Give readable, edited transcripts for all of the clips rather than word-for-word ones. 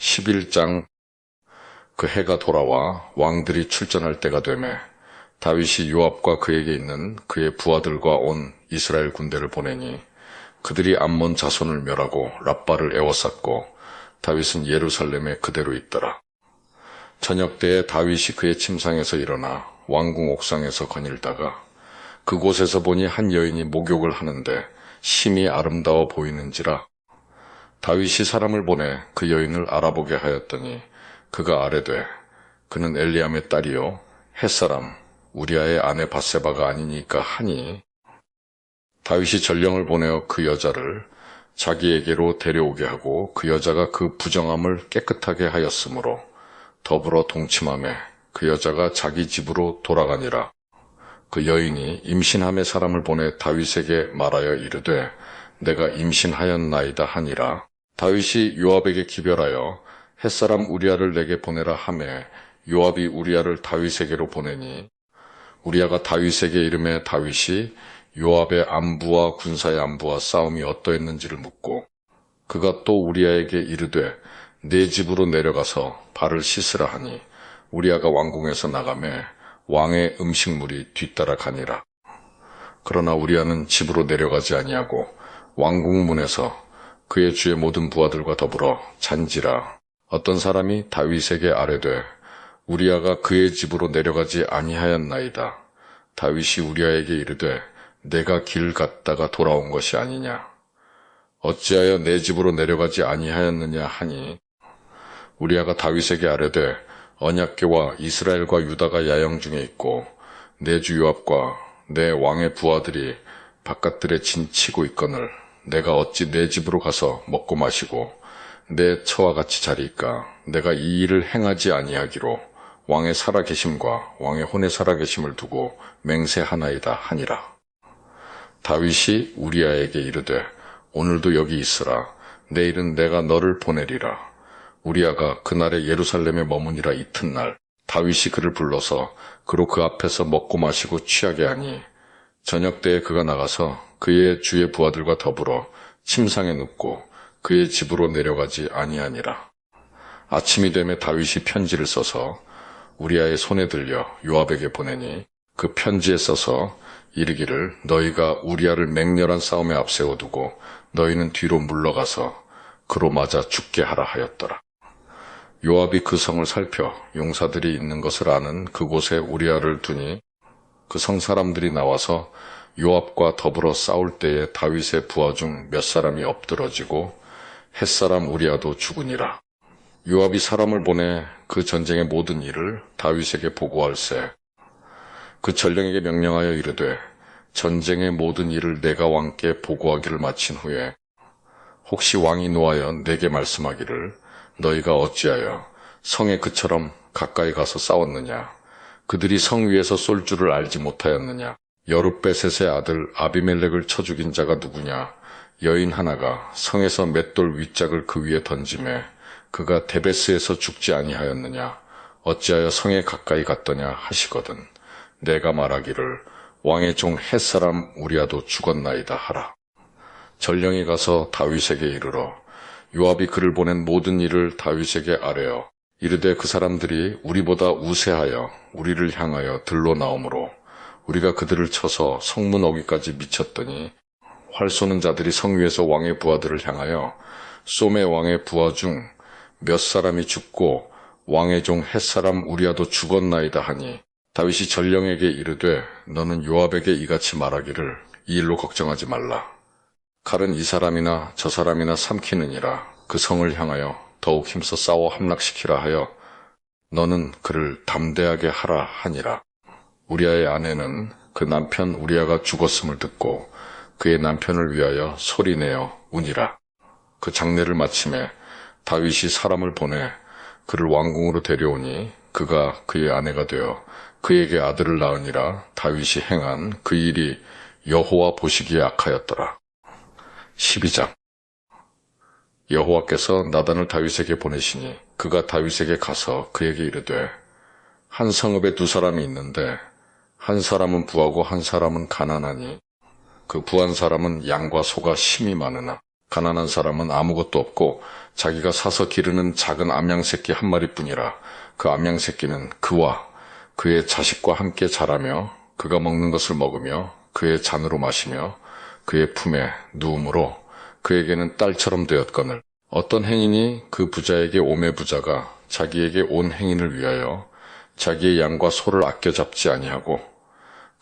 11장. 그 해가 돌아와 왕들이 출전할 때가 되매 다윗이 요압과 그에게 있는 그의 부하들과 온 이스라엘 군대를 보내니 그들이 암몬 자손을 멸하고 랍바를 에워쌌고 다윗은 예루살렘에 그대로 있더라. 저녁 때에 다윗이 그의 침상에서 일어나 왕궁 옥상에서 거닐다가 그곳에서 보니 한 여인이 목욕을 하는데 심히 아름다워 보이는지라. 다윗이 사람을 보내 그 여인을 알아보게 하였더니 그가 아뢰되 그는 엘리암의 딸이요 햇사람 우리아의 아내 밧세바가 아니니까 하니, 다윗이 전령을 보내어 그 여자를 자기에게로 데려오게 하고 그 여자가 그 부정함을 깨끗하게 하였으므로 더불어 동침하매 그 여자가 자기 집으로 돌아가니라. 그 여인이 임신함의 사람을 보내 다윗에게 말하여 이르되 내가 임신하였나이다 하니라. 다윗이 요압에게 기별하여 햇사람 우리아를 내게 보내라 하매 요압이 우리아를 다윗에게로 보내니, 우리아가 다윗에게 이르매 다윗이 요압의 안부와 군사의 안부와 싸움이 어떠했는지를 묻고, 그가 또 우리아에게 이르되 내 집으로 내려가서 발을 씻으라 하니 우리아가 왕궁에서 나가매 왕의 음식물이 뒤따라 가니라. 그러나 우리아는 집으로 내려가지 아니하고 왕궁 문에서 그의 주의 모든 부하들과 더불어 잔지라. 어떤 사람이 다윗에게 아뢰되 우리아가 그의 집으로 내려가지 아니하였나이다. 다윗이 우리아에게 이르되 내가 길 갔다가 돌아온 것이 아니냐. 어찌하여 내 집으로 내려가지 아니하였느냐 하니, 우리아가 다윗에게 아뢰되 언약궤와 이스라엘과 유다가 야영 중에 있고 내 주 요압과 내 왕의 부하들이 바깥들에 진치고 있거늘 내가 어찌 내 집으로 가서 먹고 마시고 내 처와 같이 자리이까. 내가 이 일을 행하지 아니하기로 왕의 살아계심과 왕의 혼의 살아계심을 두고 맹세하나이다 하니라. 다윗이 우리아에게 이르되 오늘도 여기 있으라. 내일은 내가 너를 보내리라. 우리아가 그날에 예루살렘에 머무니라. 이튿날 다윗이 그를 불러서 그로 그 앞에서 먹고 마시고 취하게 하니, 저녁 때에 그가 나가서 그의 주의 부하들과 더불어 침상에 눕고 그의 집으로 내려가지 아니하니라. 아침이 되매 다윗이 편지를 써서 우리아의 손에 들려 요압에게 보내니, 그 편지에 써서 이르기를 너희가 우리아를 맹렬한 싸움에 앞세워두고 너희는 뒤로 물러가서 그로 맞아 죽게 하라 하였더라. 요압이 그 성을 살펴 용사들이 있는 것을 아는 그곳에 우리아를 두니 그 성 사람들이 나와서 요압과 더불어 싸울 때에 다윗의 부하 중 몇 사람이 엎드러지고 햇사람 우리아도 죽으니라. 요압이 사람을 보내 그 전쟁의 모든 일을 다윗에게 보고할세. 그 전령에게 명령하여 이르되 전쟁의 모든 일을 내가 왕께 보고하기를 마친 후에 혹시 왕이 노하여 내게 말씀하기를 너희가 어찌하여 성에 그처럼 가까이 가서 싸웠느냐. 그들이 성 위에서 쏠 줄을 알지 못하였느냐. 여룻베셋의 아들 아비멜렉을 쳐 죽인 자가 누구냐. 여인 하나가 성에서 맷돌 윗짝을 그 위에 던지매 그가 데베스에서 죽지 아니하였느냐. 어찌하여 성에 가까이 갔더냐 하시거든 내가 말하기를 왕의 종 햇사람 우리아도 죽었나이다 하라. 전령이 가서 다윗에게 이르러 요압이 그를 보낸 모든 일을 다윗에게 아뢰어 이르되 그 사람들이 우리보다 우세하여 우리를 향하여 들러 나오므로 우리가 그들을 쳐서 성문 어귀까지 미쳤더니 활 쏘는 자들이 성 위에서 왕의 부하들을 향하여 쏘메 왕의 부하 중 몇 사람이 죽고 왕의 종 햇사람 우리아도 죽었나이다 하니, 다윗이 전령에게 이르되 너는 요압에게 이같이 말하기를 이 일로 걱정하지 말라. 칼은 이 사람이나 저 사람이나 삼키느니라. 그 성을 향하여 더욱 힘써 싸워 함락시키라 하여 너는 그를 담대하게 하라 하니라. 우리아의 아내는 그 남편 우리아가 죽었음을 듣고 그의 남편을 위하여 소리내어 우니라. 그 장례를 마침에 다윗이 사람을 보내 그를 왕궁으로 데려오니 그가 그의 아내가 되어 그에게 아들을 낳으니라. 다윗이 행한 그 일이 여호와 보시기에 악하였더라. 12장. 여호와께서 나단을 다윗에게 보내시니 그가 다윗에게 가서 그에게 이르되 한 성읍에 두 사람이 있는데 한 사람은 부하고 한 사람은 가난하니 그 부한 사람은 양과 소가 심히 많으나 가난한 사람은 아무것도 없고 자기가 사서 기르는 작은 암양새끼 한 마리뿐이라 그 암양새끼는 그와 그의 자식과 함께 자라며 그가 먹는 것을 먹으며 그의 잔으로 마시며 그의 품에 누움으로 그에게는 딸처럼 되었거늘 어떤 행인이 그 부자에게 오매 부자가 자기에게 온 행인을 위하여 자기의 양과 소를 아껴 잡지 아니하고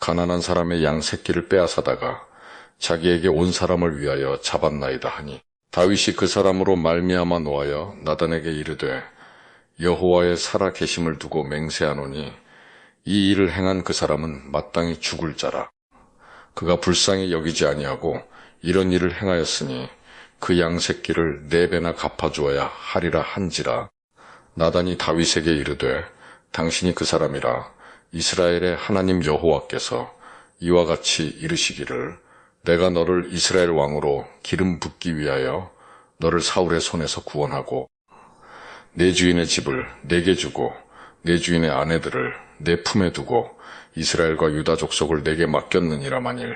가난한 사람의 양 새끼를 빼앗아다가 자기에게 온 사람을 위하여 잡았나이다 하니 다윗이 그 사람으로 말미암아 노하여 나단에게 이르되 여호와의 살아 계심을 두고 맹세하노니 이 일을 행한 그 사람은 마땅히 죽을 자라. 그가 불쌍히 여기지 아니하고 이런 일을 행하였으니 그 양 새끼를 4배나 갚아주어야 하리라 한지라. 나단이 다윗에게 이르되 당신이 그 사람이라. 이스라엘의 하나님 여호와께서 이와 같이 이르시기를 내가 너를 이스라엘 왕으로 기름 붓기 위하여 너를 사울의 손에서 구원하고 내 주인의 집을 내게 주고 내 주인의 아내들을 내 품에 두고 이스라엘과 유다 족속을 내게 맡겼느니라. 만일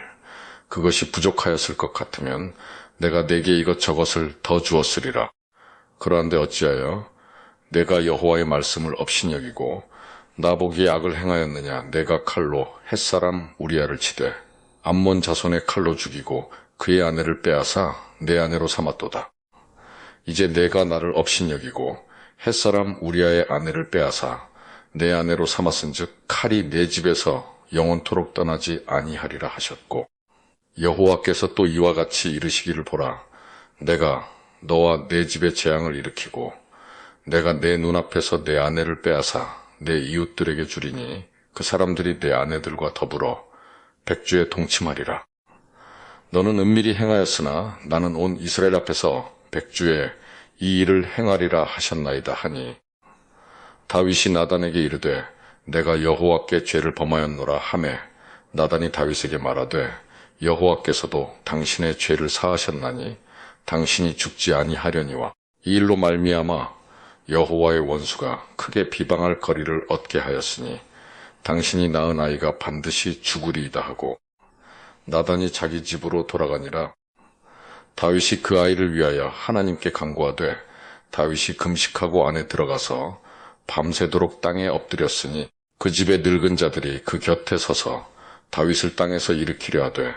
그것이 부족하였을 것 같으면 내가 내게 이것저것을 더 주었으리라. 그러한데 어찌하여 내가 여호와의 말씀을 업신여기고 나보기에 악을 행하였느냐. 내가 칼로 햇사람 우리아를 치되 암몬 자손의 칼로 죽이고 그의 아내를 빼앗아 내 아내로 삼았도다. 이제 내가 나를 업신여기고 햇사람 우리아의 아내를 빼앗아 내 아내로 삼았은즉 칼이 내 집에서 영원토록 떠나지 아니하리라 하셨고 여호와께서 또 이와 같이 이르시기를 보라. 내가 너와 내 집에 재앙을 일으키고 내가 내 눈앞에서 내 아내를 빼앗아 내 이웃들에게 주리니 그 사람들이 내 아내들과 더불어 백주에 동침하리라. 너는 은밀히 행하였으나 나는 온 이스라엘 앞에서 백주에 이 일을 행하리라 하셨나이다 하니 다윗이 나단에게 이르되 내가 여호와께 죄를 범하였노라 하매 나단이 다윗에게 말하되 여호와께서도 당신의 죄를 사하셨나니 당신이 죽지 아니하려니와 이 일로 말미암아 여호와의 원수가 크게 비방할 거리를 얻게 하였으니 당신이 낳은 아이가 반드시 죽으리이다 하고 나단이 자기 집으로 돌아가니라. 다윗이 그 아이를 위하여 하나님께 간구하되 다윗이 금식하고 안에 들어가서 밤새도록 땅에 엎드렸으니 그 집의 늙은 자들이 그 곁에 서서 다윗을 땅에서 일으키려 하되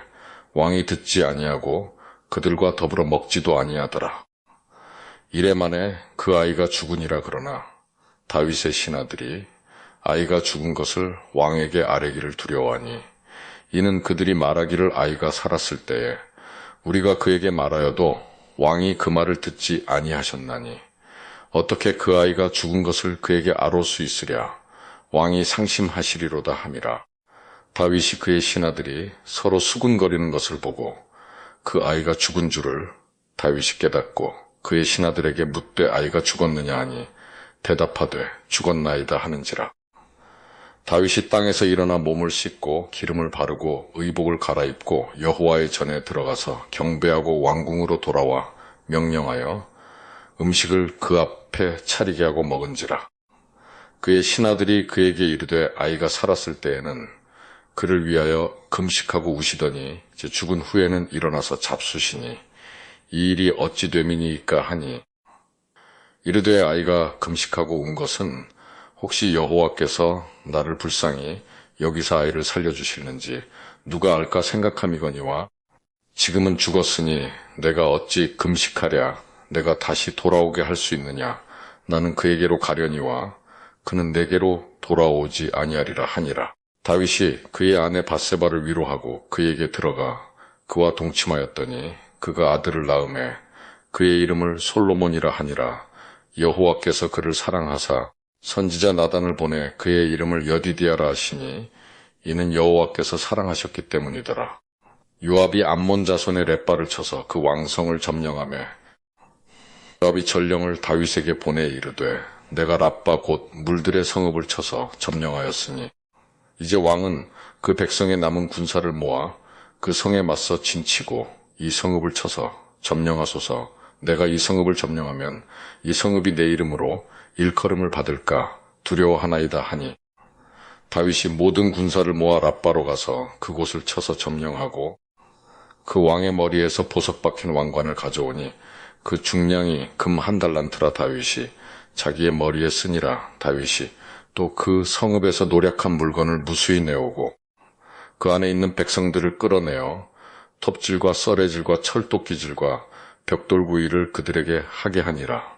왕이 듣지 아니하고 그들과 더불어 먹지도 아니하더라. 이래 만에 그 아이가 죽으니라. 그러나 다윗의 신하들이 아이가 죽은 것을 왕에게 아뢰기를 두려워하니 이는 그들이 말하기를 아이가 살았을 때에 우리가 그에게 말하여도 왕이 그 말을 듣지 아니하셨나니 어떻게 그 아이가 죽은 것을 그에게 아뢰 수 있으랴. 왕이 상심하시리로다 함이라. 다윗이 그의 신하들이 서로 수군거리는 것을 보고 그 아이가 죽은 줄을 다윗이 깨닫고 그의 신하들에게 묻되 아이가 죽었느냐 하니 대답하되 죽었나이다 하는지라. 다윗이 땅에서 일어나 몸을 씻고 기름을 바르고 의복을 갈아입고 여호와의 전에 들어가서 경배하고 왕궁으로 돌아와 명령하여 음식을 그 앞에 차리게 하고 먹은지라. 그의 신하들이 그에게 이르되 아이가 살았을 때에는 그를 위하여 금식하고 우시더니 죽은 후에는 일어나서 잡수시니 이 일이 어찌 됨이니까 하니 이르되 아이가 금식하고 운 것은 혹시 여호와께서 나를 불쌍히 여기서 아이를 살려주실는지 누가 알까 생각함이거니와 지금은 죽었으니 내가 어찌 금식하랴. 내가 다시 돌아오게 할 수 있느냐. 나는 그에게로 가려니와 그는 내게로 돌아오지 아니하리라 하니라. 다윗이 그의 아내 밧세바를 위로하고 그에게 들어가 그와 동침하였더니 그가 아들을 낳음에 그의 이름을 솔로몬이라 하니라. 여호와께서 그를 사랑하사 선지자 나단을 보내 그의 이름을 여디디아라 하시니 이는 여호와께서 사랑하셨기 때문이더라. 요압이 암몬 자손의 렛바를 쳐서 그 왕성을 점령하며 요압이 전령을 다윗에게 보내 이르되 내가 랍바 곧 물들의 성읍을 쳐서 점령하였으니 이제 왕은 그 백성의 남은 군사를 모아 그 성에 맞서 진치고 이 성읍을 쳐서 점령하소서. 내가 이 성읍을 점령하면 이 성읍이 내 이름으로 일컬음을 받을까 두려워하나이다 하니 다윗이 모든 군사를 모아 랍바로 가서 그곳을 쳐서 점령하고 그 왕의 머리에서 보석 박힌 왕관을 가져오니 그 중량이 금 1달란트라 다윗이 자기의 머리에 쓰니라. 다윗이 또 그 성읍에서 노략한 물건을 무수히 내오고 그 안에 있는 백성들을 끌어내어 톱질과 썰해질과 철도끼질과 벽돌구이를 그들에게 하게 하니라.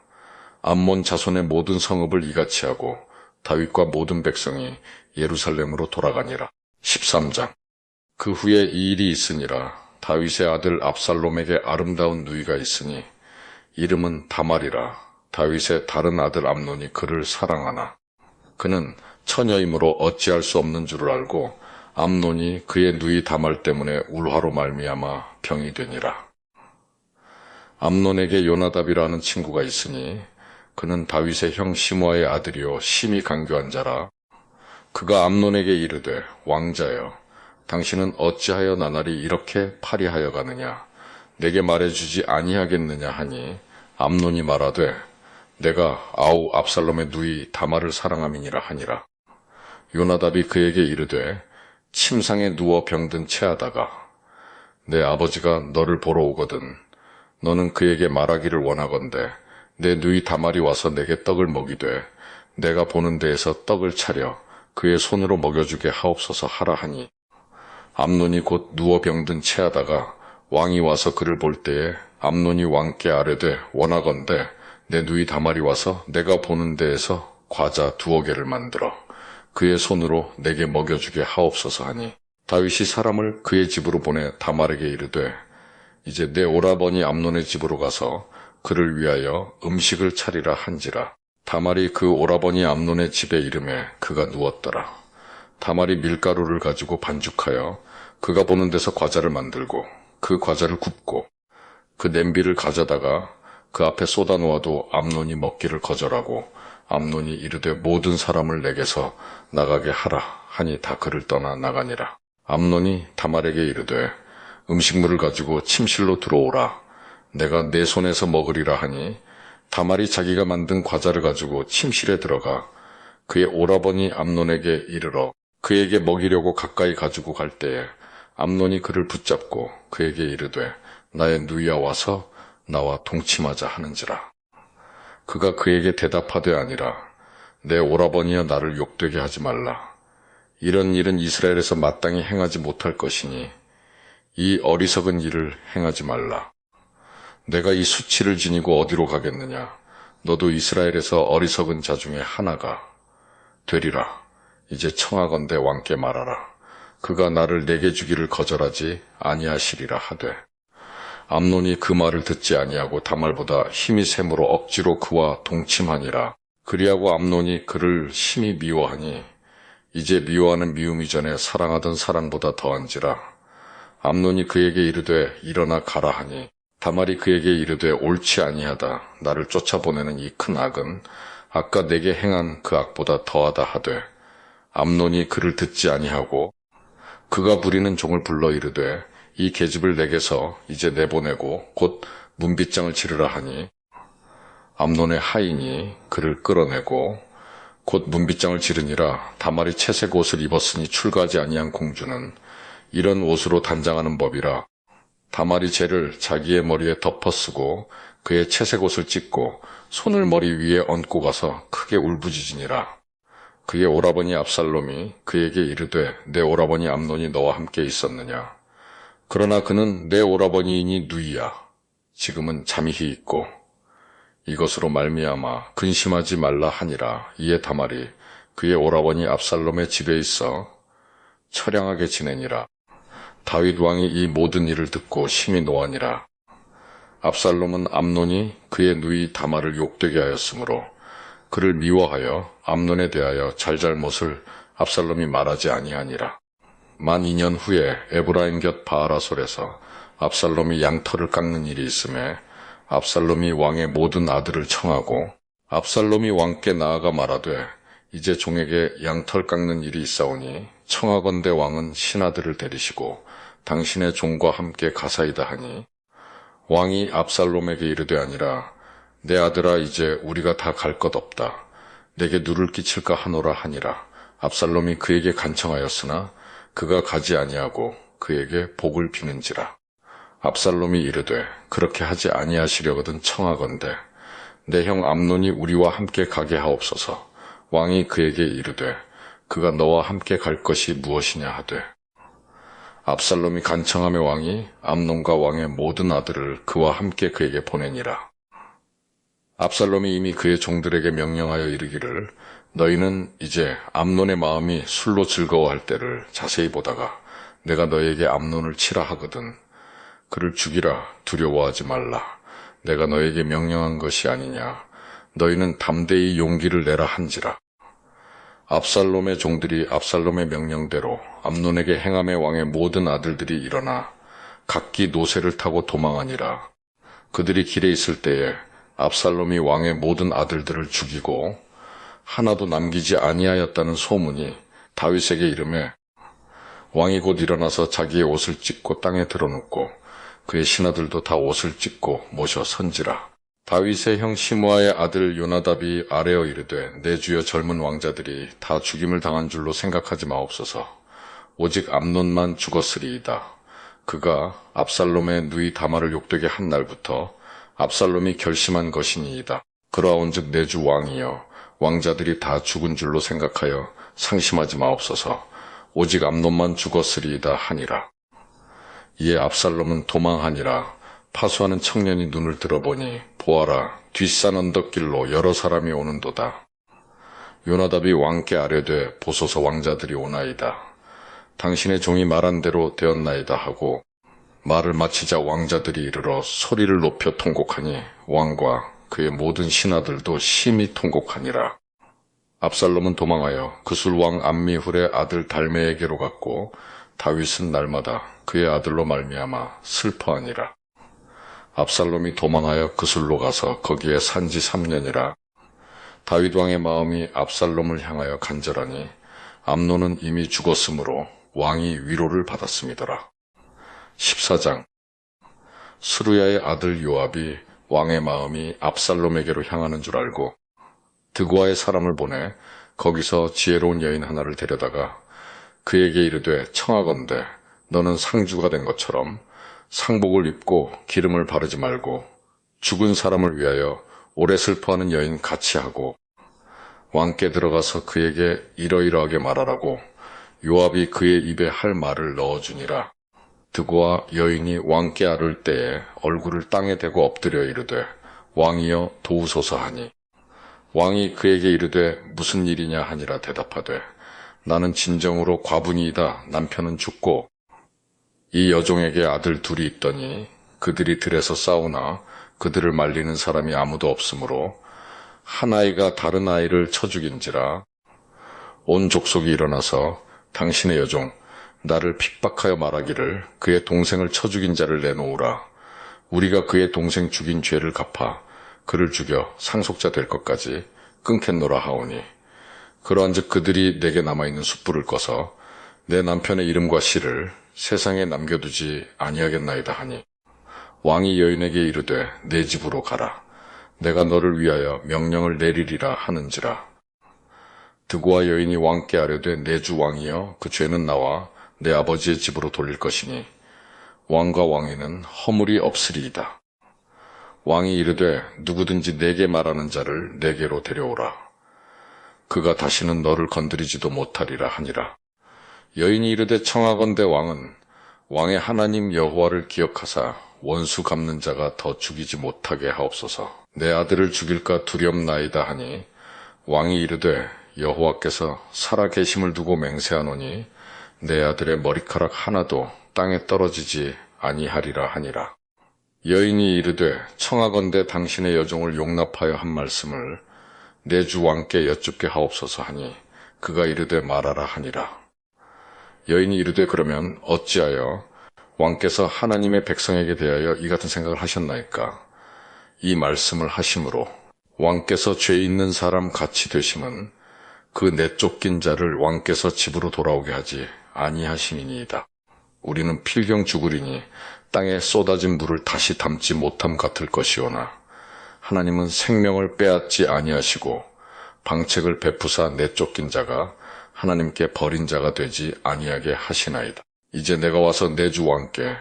암몬 자손의 모든 성읍을 이같이 하고 다윗과 모든 백성이 예루살렘으로 돌아가니라. 13장. 그 후에 이 일이 있으니라. 다윗의 아들 압살롬에게 아름다운 누이가 있으니 이름은 다말이라. 다윗의 다른 아들 암논이 그를 사랑하나 그는 처녀이므로 어찌할 수 없는 줄을 알고 암논이 그의 누이 다말 때문에 울화로 말미암아 병이 되니라. 암논에게 요나답이라는 친구가 있으니 그는 다윗의 형 시므아의 아들이요 심히 간교한 자라. 그가 암논에게 이르되 왕자여 당신은 어찌하여 나날이 이렇게 파리하여 가느냐 내게 말해주지 아니하겠느냐 하니 암논이 말하되 내가 아우 압살롬의 누이 다말을 사랑함이니라 하니라. 요나답이 그에게 이르되 침상에 누워 병든 채하다가 내 아버지가 너를 보러 오거든 너는 그에게 말하기를 원하건대 내 누이 다말이 와서 내게 떡을 먹이되 내가 보는 데에서 떡을 차려 그의 손으로 먹여주게 하옵소서 하라 하니 암논이 곧 누워 병든 채하다가 왕이 와서 그를 볼 때에 암논이 왕께 아뢰되 원하건대 내 누이 다말이 와서 내가 보는 데에서 과자 2개를 만들어 그의 손으로 내게 먹여주게 하옵소서 하니 다윗이 사람을 그의 집으로 보내 다말에게 이르되 이제 내 오라버니 암논의 집으로 가서 그를 위하여 음식을 차리라 한지라. 다말이 그 오라버니 암논의 집에 이름에 그가 누웠더라. 다말이 밀가루를 가지고 반죽하여 그가 보는 데서 과자를 만들고 그 과자를 굽고 그 냄비를 가져다가 그 앞에 쏟아 놓아도 암논이 먹기를 거절하고 암논이 이르되 모든 사람을 내게서 나가게 하라 하니 다 그를 떠나 나가니라. 암논이 다말에게 이르되 음식물을 가지고 침실로 들어오라 내가 내 손에서 먹으리라 하니 다말이 자기가 만든 과자를 가지고 침실에 들어가 그의 오라버니 암논에게 이르러 그에게 먹이려고 가까이 가지고 갈 때에 암논이 그를 붙잡고 그에게 이르되 나의 누이야 와서 나와 동침하자 하는지라. 그가 그에게 대답하되 아니라 내 오라버니여 나를 욕되게 하지 말라. 이런 일은 이스라엘에서 마땅히 행하지 못할 것이니 이 어리석은 일을 행하지 말라. 내가 이 수치를 지니고 어디로 가겠느냐. 너도 이스라엘에서 어리석은 자 중에 하나가 되리라. 이제 청하건대 왕께 말하라. 그가 나를 내게 주기를 거절하지 아니하시리라 하되 암논이 그 말을 듣지 아니하고 다말보다 힘이 샘으로 억지로 그와 동침하니라. 그리하고 암논이 그를 심히 미워하니 이제 미워하는 미움이 전에 사랑하던 사랑보다 더한지라. 암논이 그에게 이르되 일어나 가라 하니 다말이 그에게 이르되 옳지 아니하다. 나를 쫓아보내는 이 큰 악은 아까 내게 행한 그 악보다 더하다 하되 암논이 그를 듣지 아니하고 그가 부리는 종을 불러 이르되 이 계집을 내게서 이제 내보내고 곧 문빗장을 치르라 하니 암논의 하인이 그를 끌어내고 곧 문빗장을 지르니라. 다말이 채색 옷을 입었으니 출가하지 아니한 공주는 이런 옷으로 단장하는 법이라. 다말이 쟤를 자기의 머리에 덮어쓰고 그의 채색 옷을 찢고 손을 머리 위에 얹고 가서 크게 울부짖으니라. 그의 오라버니 압살롬이 그에게 이르되 내 오라버니 암논이 너와 함께 있었느냐. 그러나 그는 내 오라버니이니 누이야. 지금은 잠이 있고 이것으로 말미암아 근심하지 말라 하니라. 이에 다말이 그의 오라버니 압살롬의 집에 있어 처량하게 지내니라. 다윗 왕이 이 모든 일을 듣고 심히 노하니라. 압살롬은 암논이 그의 누이 다말을 욕되게 하였으므로 그를 미워하여 암논에 대하여 잘잘못을 압살롬이 말하지 아니하니라. 만 2년 후에 에브라임 곁 바알하솔에서 압살롬이 양털을 깎는 일이 있음에 압살롬이 왕의 모든 아들을 청하고 압살롬이 왕께 나아가 말하되 이제 종에게 양털 깎는 일이 있사오니 청하건대 왕은 신하들을 데리시고 당신의 종과 함께 가사이다 하니 왕이 압살롬에게 이르되 아니라 내 아들아 이제 우리가 다 갈 것 없다. 내게 누를 끼칠까 하노라 하니라. 압살롬이 그에게 간청하였으나 그가 가지 아니하고 그에게 복을 비는지라. 압살롬이 이르되 그렇게 하지 아니하시려거든 청하건대 내 형 암논이 우리와 함께 가게 하옵소서. 왕이 그에게 이르되 그가 너와 함께 갈 것이 무엇이냐 하되 압살롬이 간청하며 왕이 암논과 왕의 모든 아들을 그와 함께 그에게 보내니라. 압살롬이 이미 그의 종들에게 명령하여 이르기를 너희는 이제 암논의 마음이 술로 즐거워할 때를 자세히 보다가 내가 너에게 암논을 치라 하거든 그를 죽이라 두려워하지 말라. 내가 너에게 명령한 것이 아니냐. 너희는 담대히 용기를 내라 한지라. 압살롬의 종들이 압살롬의 명령대로 암논에게 행함의 왕의 모든 아들들이 일어나 각기 노새를 타고 도망하니라. 그들이 길에 있을 때에 압살롬이 왕의 모든 아들들을 죽이고 하나도 남기지 아니하였다는 소문이 다윗에게 이르매 왕이 곧 일어나서 자기의 옷을 찢고 땅에 드러눕고 그의 신하들도 다 옷을 찢고 모셔 선지라. 다윗의 형 시므아의 아들 요나답이 아뢰어 이르되 내 주여 젊은 왕자들이 다 죽임을 당한 줄로 생각하지 마옵소서. 오직 암논만 죽었으리이다. 그가 압살롬의 누이 다말을 욕되게 한 날부터 압살롬이 결심한 것이니이다. 그러하온즉 내 주 왕이여 왕자들이 다 죽은 줄로 생각하여 상심하지 마옵소서. 오직 암논만 죽었으리이다 하니라. 이에 압살롬은 도망하니라. 파수하는 청년이 눈을 들어보니 보아라 뒷산 언덕길로 여러 사람이 오는도다. 요나답이 왕께 아뢰되 보소서 왕자들이 오나이다. 당신의 종이 말한 대로 되었나이다 하고 말을 마치자 왕자들이 이르러 소리를 높여 통곡하니 왕과 그의 모든 신하들도 심히 통곡하니라. 압살롬은 도망하여 그술 왕 암미훌의 아들 달메에게로 갔고 다윗은 날마다 그의 아들로 말미암아 슬퍼하니라. 압살롬이 도망하여 그술로 가서 거기에 산지 3년이라. 다윗 왕의 마음이 압살롬을 향하여 간절하니 암논은 이미 죽었으므로 왕이 위로를 받았음이더라. 14장. 스루야의 아들 요압이 왕의 마음이 압살롬에게로 향하는 줄 알고 드고아의 사람을 보내 거기서 지혜로운 여인 하나를 데려다가 그에게 이르되 청하건대 너는 상주가 된 것처럼 상복을 입고 기름을 바르지 말고 죽은 사람을 위하여 오래 슬퍼하는 여인 같이 하고 왕께 들어가서 그에게 이러이러하게 말하라고 요압이 그의 입에 할 말을 넣어주니라. 드고아 여인이 왕께 아를 때에 얼굴을 땅에 대고 엎드려 이르되 왕이여 도우소서 하니 왕이 그에게 이르되 무슨 일이냐 하니라 대답하되 나는 진정으로 과분이이다. 남편은 죽고 이 여종에게 아들 둘이 있더니 그들이 들에서 싸우나 그들을 말리는 사람이 아무도 없으므로 한 아이가 다른 아이를 쳐 죽인지라. 온 족속이 일어나서 당신의 여종 나를 핍박하여 말하기를 그의 동생을 쳐 죽인 자를 내놓으라. 우리가 그의 동생 죽인 죄를 갚아 그를 죽여 상속자 될 것까지 끊겠노라 하오니 그러한즉 그들이 내게 남아있는 숯불을 꺼서 내 남편의 이름과 씨를 세상에 남겨두지 아니하겠나이다 하니 왕이 여인에게 이르되 내 집으로 가라. 내가 너를 위하여 명령을 내리리라 하는지라. 드고아 여인이 왕께 아뢰되 내 주 왕이여 그 죄는 나와 내 아버지의 집으로 돌릴 것이니 왕과 왕에는 허물이 없으리이다. 왕이 이르되 누구든지 내게 말하는 자를 내게로 데려오라. 그가 다시는 너를 건드리지도 못하리라 하니라. 여인이 이르되 청하건대 왕은 왕의 하나님 여호와를 기억하사 원수 갚는 자가 더 죽이지 못하게 하옵소서. 내 아들을 죽일까 두렵나이다 하니 왕이 이르되 여호와께서 살아계심을 두고 맹세하노니 내 아들의 머리카락 하나도 땅에 떨어지지 아니하리라 하니라. 여인이 이르되 청하건대 당신의 여종을 용납하여 한 말씀을 내 주 왕께 여쭙게 하옵소서 하니 그가 이르되 말하라 하니라. 여인이 이르되 그러면 어찌하여 왕께서 하나님의 백성에게 대하여 이 같은 생각을 하셨나이까? 이 말씀을 하심으로 왕께서 죄 있는 사람 같이 되심은 그 내쫓긴 자를 왕께서 집으로 돌아오게 하지 아니하심이니이다. 우리는 필경 죽으리니 땅에 쏟아진 물을 다시 담지 못함 같을 것이오나 하나님은 생명을 빼앗지 아니하시고 방책을 베푸사 내쫓긴 자가 하나님께 버린 자가 되지 아니하게 하시나이다. 이제 내가 와서 내 주 왕께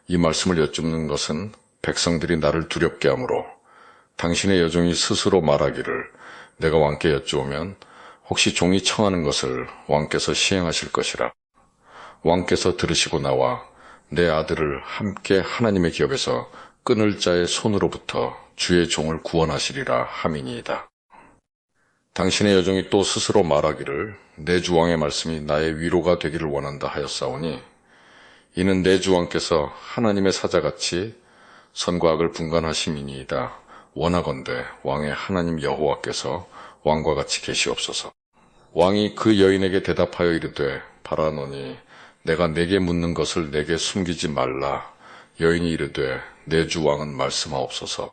이 말씀을 여쭙는 것은 백성들이 나를 두렵게 하므로 당신의 여종이 스스로 말하기를 내가 왕께 여쭈오면 혹시 종이 청하는 것을 왕께서 시행하실 것이라. 왕께서 들으시고 나와 내 아들을 함께 하나님의 기업에서 끊을 자의 손으로부터 주의 종을 구원하시리라 함이니이다. 당신의 여종이 또 스스로 말하기를 내 주 왕의 말씀이 나의 위로가 되기를 원한다 하였사오니 이는 내 주 왕께서 하나님의 사자같이 선과 악을 분간하심이니이다. 원하건대 왕의 하나님 여호와께서 왕과 같이 계시옵소서. 왕이 그 여인에게 대답하여 이르되 바라노니 내가 내게 묻는 것을 내게 숨기지 말라. 여인이 이르되 내 주 왕은 말씀하옵소서.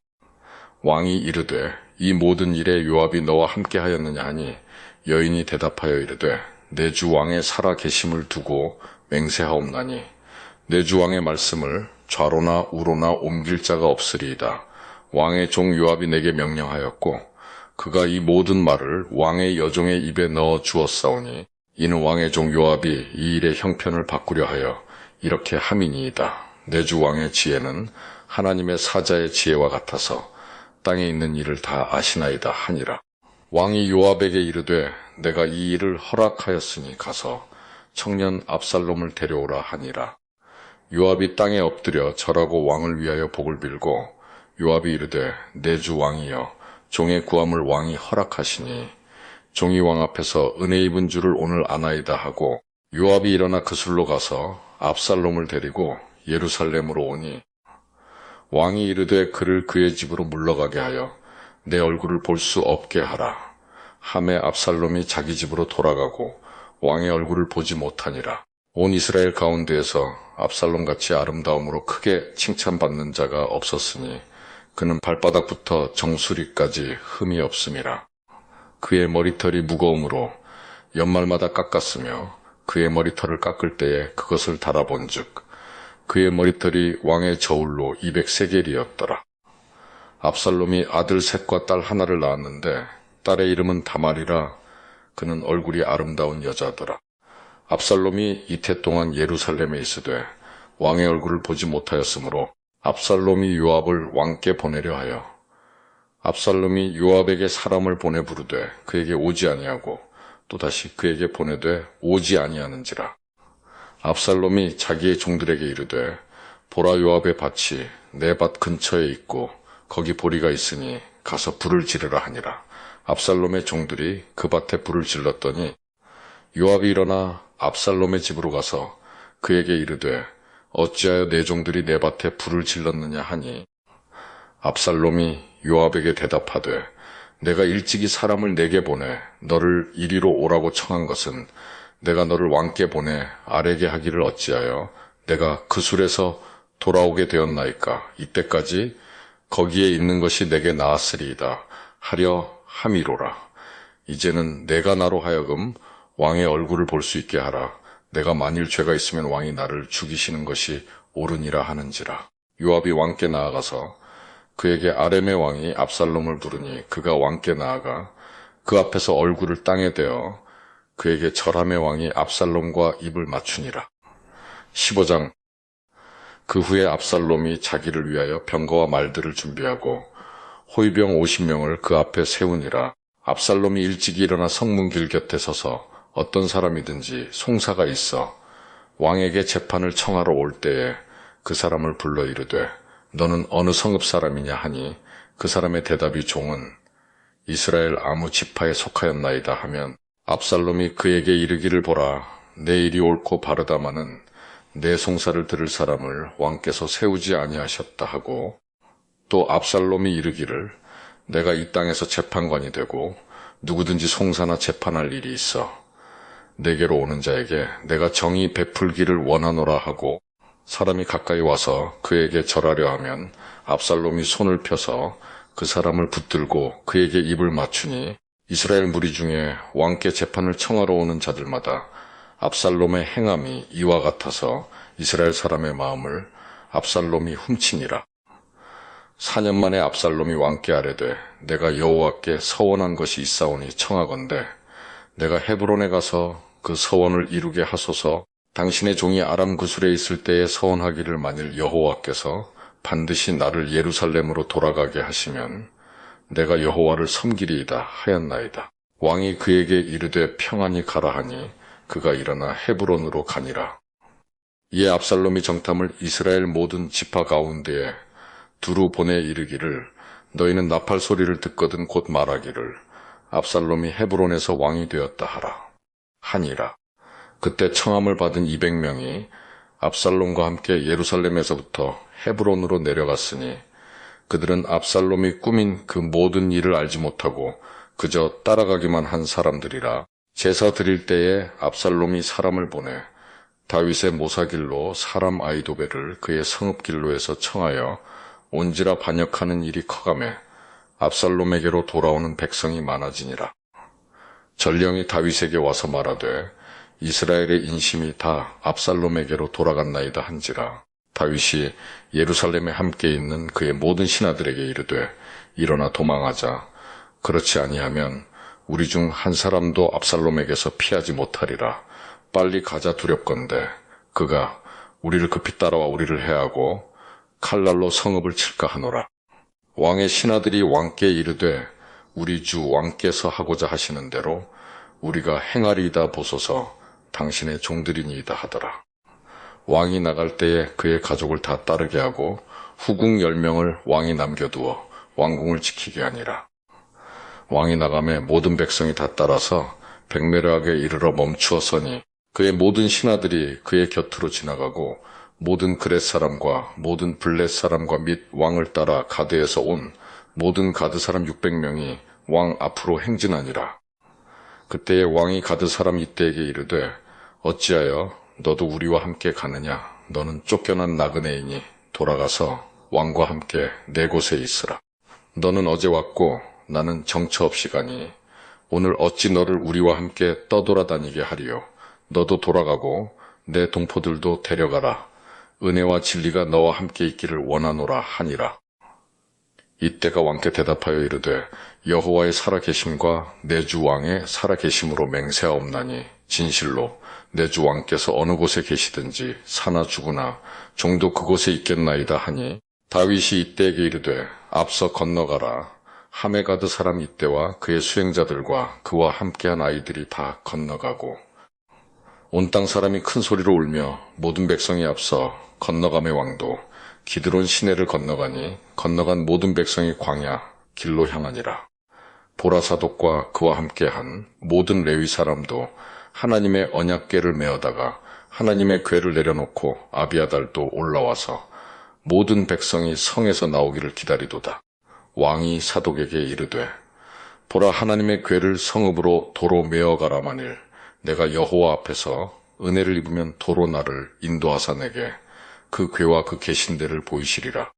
왕이 이르되 이 모든 일에 요압이 너와 함께 하였느냐 하니 여인이 대답하여 이르되 내 주 왕의 살아 계심을 두고 맹세하옵나니 내 주 왕의 말씀을 좌로나 우로나 옮길 자가 없으리이다. 왕의 종 요압이 내게 명령하였고 그가 이 모든 말을 왕의 여종의 입에 넣어 주었사오니 이는 왕의 종 요압이 이 일의 형편을 바꾸려 하여 이렇게 함이니이다. 내 주 왕의 지혜는 하나님의 사자의 지혜와 같아서 땅에 있는 일을 다 아시나이다 하니라. 왕이 요압에게 이르되 내가 이 일을 허락하였으니 가서 청년 압살롬을 데려오라 하니라. 요압이 땅에 엎드려 절하고 왕을 위하여 복을 빌고 요압이 이르되 내 주 왕이여 종의 구함을 왕이 허락하시니 종이 왕 앞에서 은혜 입은 줄을 오늘 아나이다 하고 요압이 일어나 그술로 가서 압살롬을 데리고 예루살렘으로 오니 왕이 이르되 그를 그의 집으로 물러가게 하여 내 얼굴을 볼 수 없게 하라. 함에 압살롬이 자기 집으로 돌아가고 왕의 얼굴을 보지 못하니라. 온 이스라엘 가운데에서 압살롬같이 아름다움으로 크게 칭찬받는 자가 없었으니 그는 발바닥부터 정수리까지 흠이 없음이라. 그의 머리털이 무거움으로 연말마다 깎았으며 그의 머리털을 깎을 때에 그것을 달아본즉 그의 머리털이 왕의 저울로 200세겔이었더라. 압살롬이 아들 셋과 딸 하나를 낳았는데 딸의 이름은 다말이라. 그는 얼굴이 아름다운 여자더라. 압살롬이 이태 동안 예루살렘에 있으되 왕의 얼굴을 보지 못하였으므로 압살롬이 요압을 왕께 보내려 하여 압살롬이 요압에게 사람을 보내 부르되 그에게 오지 아니하고 또다시 그에게 보내되 오지 아니하는지라. 압살롬이 자기의 종들에게 이르되 보라 요압의 밭이 내 밭 근처에 있고 거기 보리가 있으니 가서 불을 지르라 하니라. 압살롬의 종들이 그 밭에 불을 질렀더니 요압이 일어나 압살롬의 집으로 가서 그에게 이르되 어찌하여 내 종들이 내 밭에 불을 질렀느냐 하니 압살롬이 요압에게 대답하되 내가 일찍이 사람을 내게 보내 너를 이리로 오라고 청한 것은 내가 너를 왕께 보내 아뢰게 하기를 어찌하여 내가 그술에서 돌아오게 되었나이까. 이때까지 거기에 있는 것이 내게 나았으리이다 하려 함이로라. 이제는 내가 나로 하여금 왕의 얼굴을 볼 수 있게 하라. 내가 만일 죄가 있으면 왕이 나를 죽이시는 것이 옳으니라 하는지라. 요압이 왕께 나아가서 그에게 아렘의 왕이 압살롬을 부르니 그가 왕께 나아가 그 앞에서 얼굴을 땅에 대어 그에게 절함의 왕이 압살롬과 입을 맞추니라. 15장. 그 후에 압살롬이 자기를 위하여 병거와 말들을 준비하고 호위병 50명을 그 앞에 세우니라. 압살롬이 일찍이 일어나 성문길 곁에 서서 어떤 사람이든지 송사가 있어 왕에게 재판을 청하러 올 때에 그 사람을 불러 이르되 너는 어느 성읍 사람이냐 하니 그 사람의 대답이 종은 이스라엘 아무 지파에 속하였나이다 하면 압살롬이 그에게 이르기를 보라 내 일이 옳고 바르다마는 내 송사를 들을 사람을 왕께서 세우지 아니하셨다 하고 또 압살롬이 이르기를 내가 이 땅에서 재판관이 되고 누구든지 송사나 재판할 일이 있어 내게로 오는 자에게 내가 정의 베풀기를 원하노라 하고 사람이 가까이 와서 그에게 절하려 하면 압살롬이 손을 펴서 그 사람을 붙들고 그에게 입을 맞추니 이스라엘 무리 중에 왕께 재판을 청하러 오는 자들마다 압살롬의 행함이 이와 같아서 이스라엘 사람의 마음을 압살롬이 훔치니라. 4년 만에 압살롬이 왕께 아뢰되 내가 여호와께 서원한 것이 있사오니 청하건대 내가 헤브론에 가서 그 서원을 이루게 하소서. 당신의 종이 아람 구술에 있을 때에 서원하기를 만일 여호와께서 반드시 나를 예루살렘으로 돌아가게 하시면 내가 여호와를 섬기리이다 하였나이다. 왕이 그에게 이르되 평안히 가라 하니 그가 일어나 헤브론으로 가니라. 이에 압살롬이 정탐을 이스라엘 모든 지파 가운데에 두루 보내 이르기를 너희는 나팔 소리를 듣거든 곧 말하기를 압살롬이 헤브론에서 왕이 되었다 하니라. 그때 청함을 받은 200명이 압살롬과 함께 예루살렘에서부터 헤브론으로 내려갔으니 그들은 압살롬이 꾸민 그 모든 일을 알지 못하고 그저 따라가기만 한 사람들이라. 제사 드릴 때에 압살롬이 사람을 보내 다윗의 모사길로 사람 아히도벨을 그의 성읍길로에서 청하여 온지라 반역하는 일이 커가매 압살롬에게로 돌아오는 백성이 많아지니라. 전령이 다윗에게 와서 말하되 이스라엘의 인심이 다 압살롬에게로 돌아갔나이다 한지라. 다윗이 예루살렘에 함께 있는 그의 모든 신하들에게 이르되 일어나 도망하자. 그렇지 아니하면 우리 중 한 사람도 압살롬에게서 피하지 못하리라. 빨리 가자 두렵건대 그가 우리를 급히 따라와 우리를 해하고 칼날로 성읍을 칠까 하노라. 왕의 신하들이 왕께 이르되 우리 주 왕께서 하고자 하시는 대로 우리가 행하리이다 보소서. 당신의 종들이니이다 하더라. 왕이 나갈 때에 그의 가족을 다 따르게 하고 후궁 10명을 왕이 남겨두어 왕궁을 지키게 하니라. 왕이 나가매 모든 백성이 다 따라서 백메르악에 이르러 멈추어 서니 그의 모든 신하들이 그의 곁으로 지나가고 모든 그렛 사람과 모든 블렛 사람과 및 왕을 따라 가드에서 온 모든 가드 사람 600명이 왕 앞으로 행진하니라. 그때에 왕이 가드 사람 이때에게 이르되 어찌하여 너도 우리와 함께 가느냐? 너는 쫓겨난 나그네이니 돌아가서 왕과 함께 내 곳에 있으라. 너는 어제 왔고 나는 정처 없이 가니 오늘 어찌 너를 우리와 함께 떠돌아다니게 하리요? 너도 돌아가고 내 동포들도 데려가라. 은혜와 진리가 너와 함께 있기를 원하노라 하니라. 이때가 왕께 대답하여 이르되 여호와의 살아계심과 내 주 왕의 살아계심으로 맹세하옵나니 진실로 내 주 왕께서 어느 곳에 계시든지 사나 죽으나 종도 그곳에 있겠나이다 하니 다윗이 이때에게 이르되 앞서 건너가라. 하메가드 사람 이때와 그의 수행자들과 그와 함께한 아이들이 다 건너가고 온 땅 사람이 큰 소리로 울며 모든 백성이 앞서 건너가매 왕도 기드론 시내를 건너가니 건너간 모든 백성이 광야 길로 향하니라. 보라 사독과 그와 함께한 모든 레위 사람도 하나님의 언약궤를 메어다가 하나님의 궤를 내려놓고 아비아달도 올라와서 모든 백성이 성에서 나오기를 기다리도다. 왕이 사독에게 이르되 보라 하나님의 궤를 성읍으로 도로 메어가라. 만일 내가 여호와 앞에서 은혜를 입으면 도로 나를 인도하사 내게 그 궤와 그 계신대를 보이시리라.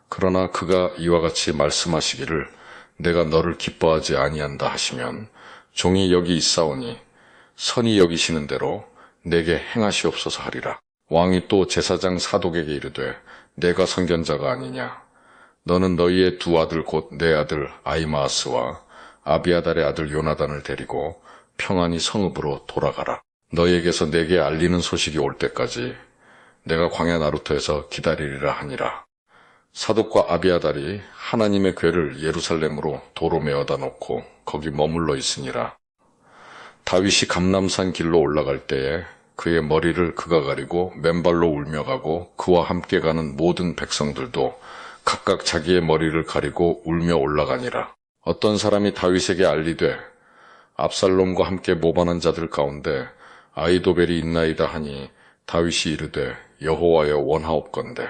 그러나 그가 이와 같이 말씀하시기를 내가 너를 기뻐하지 아니한다 하시면 종이 여기 있사오니 선히 여기시는 대로 내게 행하시옵소서 하리라. 왕이 또 제사장 사독에게 이르되 내가 선견자가 아니냐? 너는 너희의 두 아들 곧 내 아들 아히마아스와 아비아달의 아들 요나단을 데리고 평안히 성읍으로 돌아가라. 너희에게서 내게 알리는 소식이 올 때까지 내가 광야 나루터에서 기다리리라 하니라. 사독과 아비아달이 하나님의 궤를 예루살렘으로 도로 메어다 놓고 거기 머물러 있으니라. 다윗이 감람산 길로 올라갈 때에 그의 머리를 그가 가리고 맨발로 울며 가고 그와 함께 가는 모든 백성들도 각각 자기의 머리를 가리고 울며 올라가니라. 어떤 사람이 다윗에게 알리되 압살롬과 함께 모반한 자들 가운데 아히도벨이 있나이다 하니 다윗이 이르되 여호와여 원하옵건대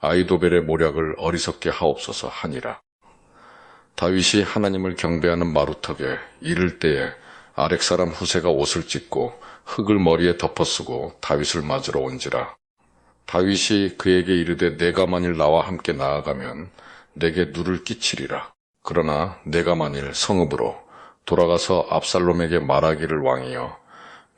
아히도벨의 모략을 어리석게 하옵소서 하니라. 다윗이 하나님을 경배하는 마루턱에 이를 때에 아렉 사람 후세가 옷을 찢고 흙을 머리에 덮어쓰고 다윗을 맞으러 온지라. 다윗이 그에게 이르되 내가 만일 나와 함께 나아가면 내게 누를 끼치리라. 그러나 내가 만일 성읍으로 돌아가서 압살롬에게 말하기를 왕이여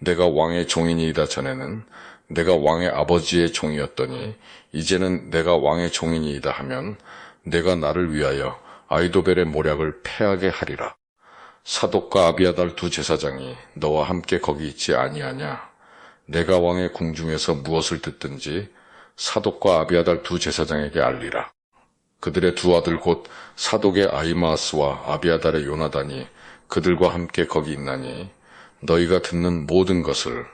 내가 왕의 종이니이다. 전에는 내가 왕의 아버지의 종이었더니 이제는 내가 왕의 종이니이다 하면 내가 나를 위하여 아히도벨의 모략을 패하게 하리라. 사독과 아비아달 두 제사장이 너와 함께 거기 있지 아니하냐? 내가 왕의 궁중에서 무엇을 듣든지 사독과 아비아달 두 제사장에게 알리라. 그들의 두 아들 곧 사독의 아히마아스와 아비아달의 요나단이 그들과 함께 거기 있나니 너희가 듣는 모든 것을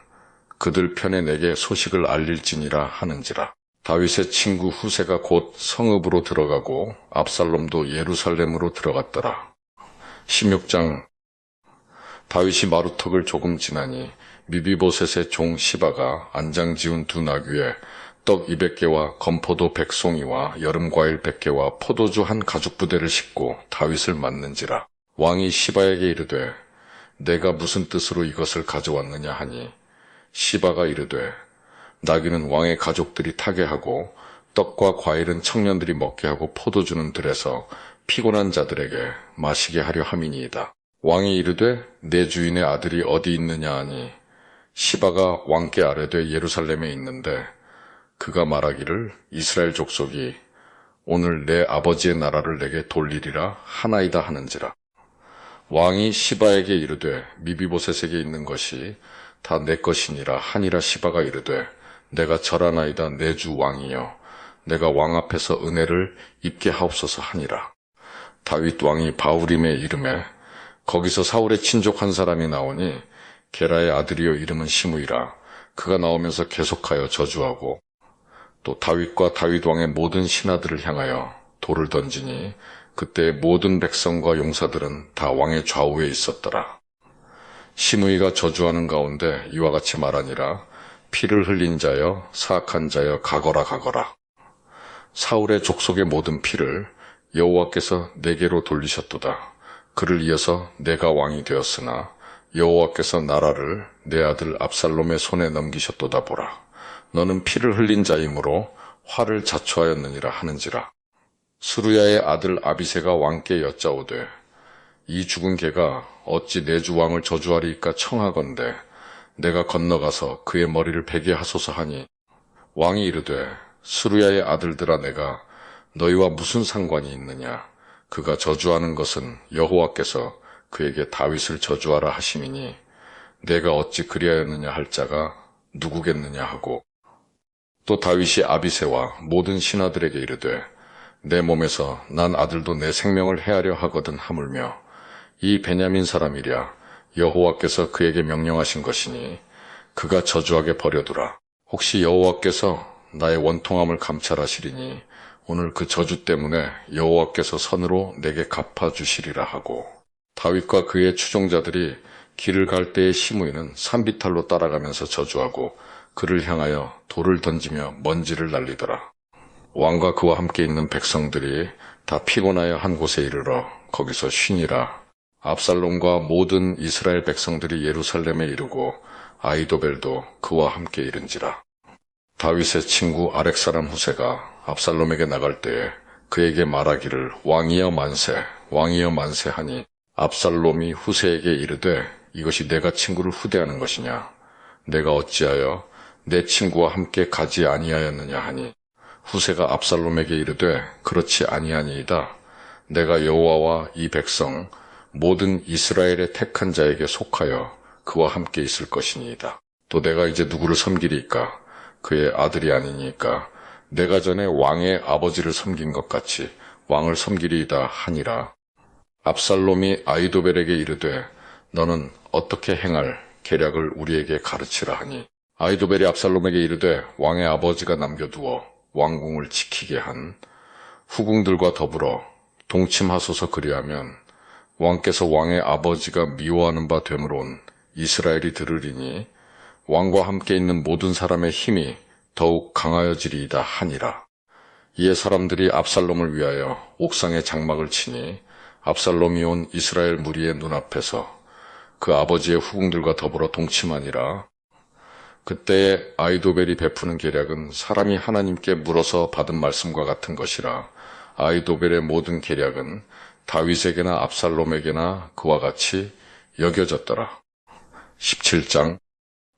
그들 편에 내게 소식을 알릴지니라 하는지라. 다윗의 친구 후세가 곧 성읍으로 들어가고 압살롬도 예루살렘으로 들어갔더라. 16장. 다윗이 마루턱을 조금 지나니 미비보셋의 종 시바가 안장 지운 두 나귀에 떡 200개와 건포도 100송이와 여름과일 100개와 포도주 한 가죽부대를 싣고 다윗을 맞는지라. 왕이 시바에게 이르되 내가 무슨 뜻으로 이것을 가져왔느냐 하니 시바가 이르되 나귀는 왕의 가족들이 타게 하고 떡과 과일은 청년들이 먹게 하고 포도주는 들에서 피곤한 자들에게 마시게 하려 함이니이다. 왕이 이르되 내 주인의 아들이 어디 있느냐 하니 시바가 왕께 아뢰되 예루살렘에 있는데 그가 말하기를 이스라엘 족속이 오늘 내 아버지의 나라를 내게 돌리리라 하나이다 하는지라. 왕이 시바에게 이르되 미비보셋에게 있는 것이 다 내 것이니라 하니라. 시바가 이르되 내가 절하나이다 내 주 왕이여 내가 왕 앞에서 은혜를 입게 하옵소서 하니라. 다윗 왕이 바후림에 이르매 거기서 사울의 친족 한 사람이 나오니 게라의 아들이요 이름은 시므이라. 그가 나오면서 계속하여 저주하고 또 다윗과 다윗 왕의 모든 신하들을 향하여 돌을 던지니 그때 모든 백성과 용사들은 다 왕의 좌우에 있었더라. 시므이가 저주하는 가운데 이와 같이 말하니라. 피를 흘린 자여 사악한 자여 가거라 가거라. 사울의 족속의 모든 피를 여호와께서 내게로 돌리셨도다. 그를 이어서 내가 왕이 되었으나 여호와께서 나라를 내 아들 압살롬의 손에 넘기셨도다 보라. 너는 피를 흘린 자이므로 화를 자초하였느니라 하는지라. 스루야의 아들 아비새가 왕께 여짜오되 이 죽은 개가 어찌 내 주 왕을 저주하리이까 청하건대 내가 건너가서 그의 머리를 베게 하소서 하니 왕이 이르되 스루야의 아들들아 내가 너희와 무슨 상관이 있느냐. 그가 저주하는 것은 여호와께서 그에게 다윗을 저주하라 하심이니 내가 어찌 그리하였느냐 할 자가 누구겠느냐 하고 또 다윗이 아비새와 모든 신하들에게 이르되 내 몸에서 난 아들도 내 생명을 해하려 하거든 하물며 이 베냐민 사람이랴 여호와께서 그에게 명령하신 것이니 그가 저주하게 버려두라. 혹시 여호와께서 나의 원통함을 감찰하시리니 오늘 그 저주 때문에 여호와께서 선으로 내게 갚아주시리라 하고 다윗과 그의 추종자들이 길을 갈 때의 시므이는 산비탈로 따라가면서 저주하고 그를 향하여 돌을 던지며 먼지를 날리더라. 왕과 그와 함께 있는 백성들이 다 피곤하여 한 곳에 이르러 거기서 쉬니라. 압살롬과 모든 이스라엘 백성들이 예루살렘에 이르고 아히도벨도 그와 함께 이른지라. 다윗의 친구 아렉 사람 후세가 압살롬에게 나갈 때에 그에게 말하기를 왕이여 만세 왕이여 만세 하니 압살롬이 후세에게 이르되 이것이 내가 친구를 후대하는 것이냐. 내가 어찌하여 내 친구와 함께 가지 아니하였느냐 하니 후세가 압살롬에게 이르되 그렇지 아니하니이다. 내가 여호와와 이 백성 모든 이스라엘의 택한 자에게 속하여 그와 함께 있을 것이니이다. 또 내가 이제 누구를 섬기리까? 그의 아들이 아니니까 내가 전에 왕의 아버지를 섬긴 것 같이 왕을 섬기리이다 하니라. 압살롬이 아히도벨에게 이르되 너는 어떻게 행할 계략을 우리에게 가르치라 하니 아히도벨이 압살롬에게 이르되 왕의 아버지가 남겨두어 왕궁을 지키게 한 후궁들과 더불어 동침하소서. 그리하면 왕께서 왕의 아버지가 미워하는 바 되므론 이스라엘이 들으리니 왕과 함께 있는 모든 사람의 힘이 더욱 강하여지리이다 하니라. 이에 사람들이 압살롬을 위하여 옥상에 장막을 치니 압살롬이 온 이스라엘 무리의 눈앞에서 그 아버지의 후궁들과 더불어 동침하니라. 그때에 아히도벨이 베푸는 계략은 사람이 하나님께 물어서 받은 말씀과 같은 것이라. 아히도벨의 모든 계략은 다윗에게나 압살롬에게나 그와 같이 여겨졌더라. 17장.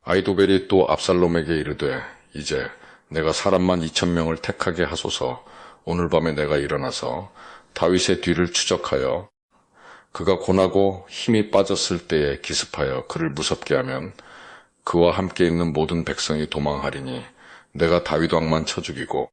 아히도벨이 또 압살롬에게 이르되 이제 내가 사람만 2,000명을 택하게 하소서. 오늘 밤에 내가 일어나서 다윗의 뒤를 추적하여 그가 고나고 힘이 빠졌을 때에 기습하여 그를 무섭게 하면 그와 함께 있는 모든 백성이 도망하리니 내가 다윗 왕만 쳐 죽이고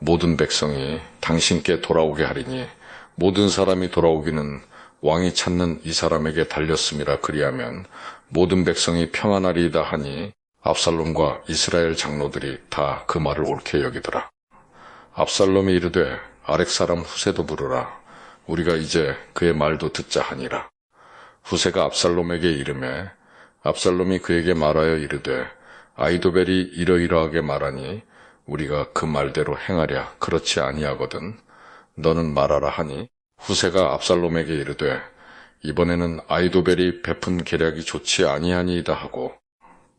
모든 백성이 당신께 돌아오게 하리니 모든 사람이 돌아오기는 왕이 찾는 이 사람에게 달렸음이라. 그리하면 모든 백성이 평안하리이다 하니 압살롬과 이스라엘 장로들이 다 그 말을 옳게 여기더라. 압살롬이 이르되 아렉 사람 후세도 부르라. 우리가 이제 그의 말도 듣자 하니라. 후세가 압살롬에게 이르매 압살롬이 그에게 말하여 이르되 아히도벨이 이러이러하게 말하니 우리가 그 말대로 행하랴. 그렇지 아니하거든 너는 말하라 하니 후세가 압살롬에게 이르되 이번에는 아히도벨이 베푼 계략이 좋지 아니하니이다 하고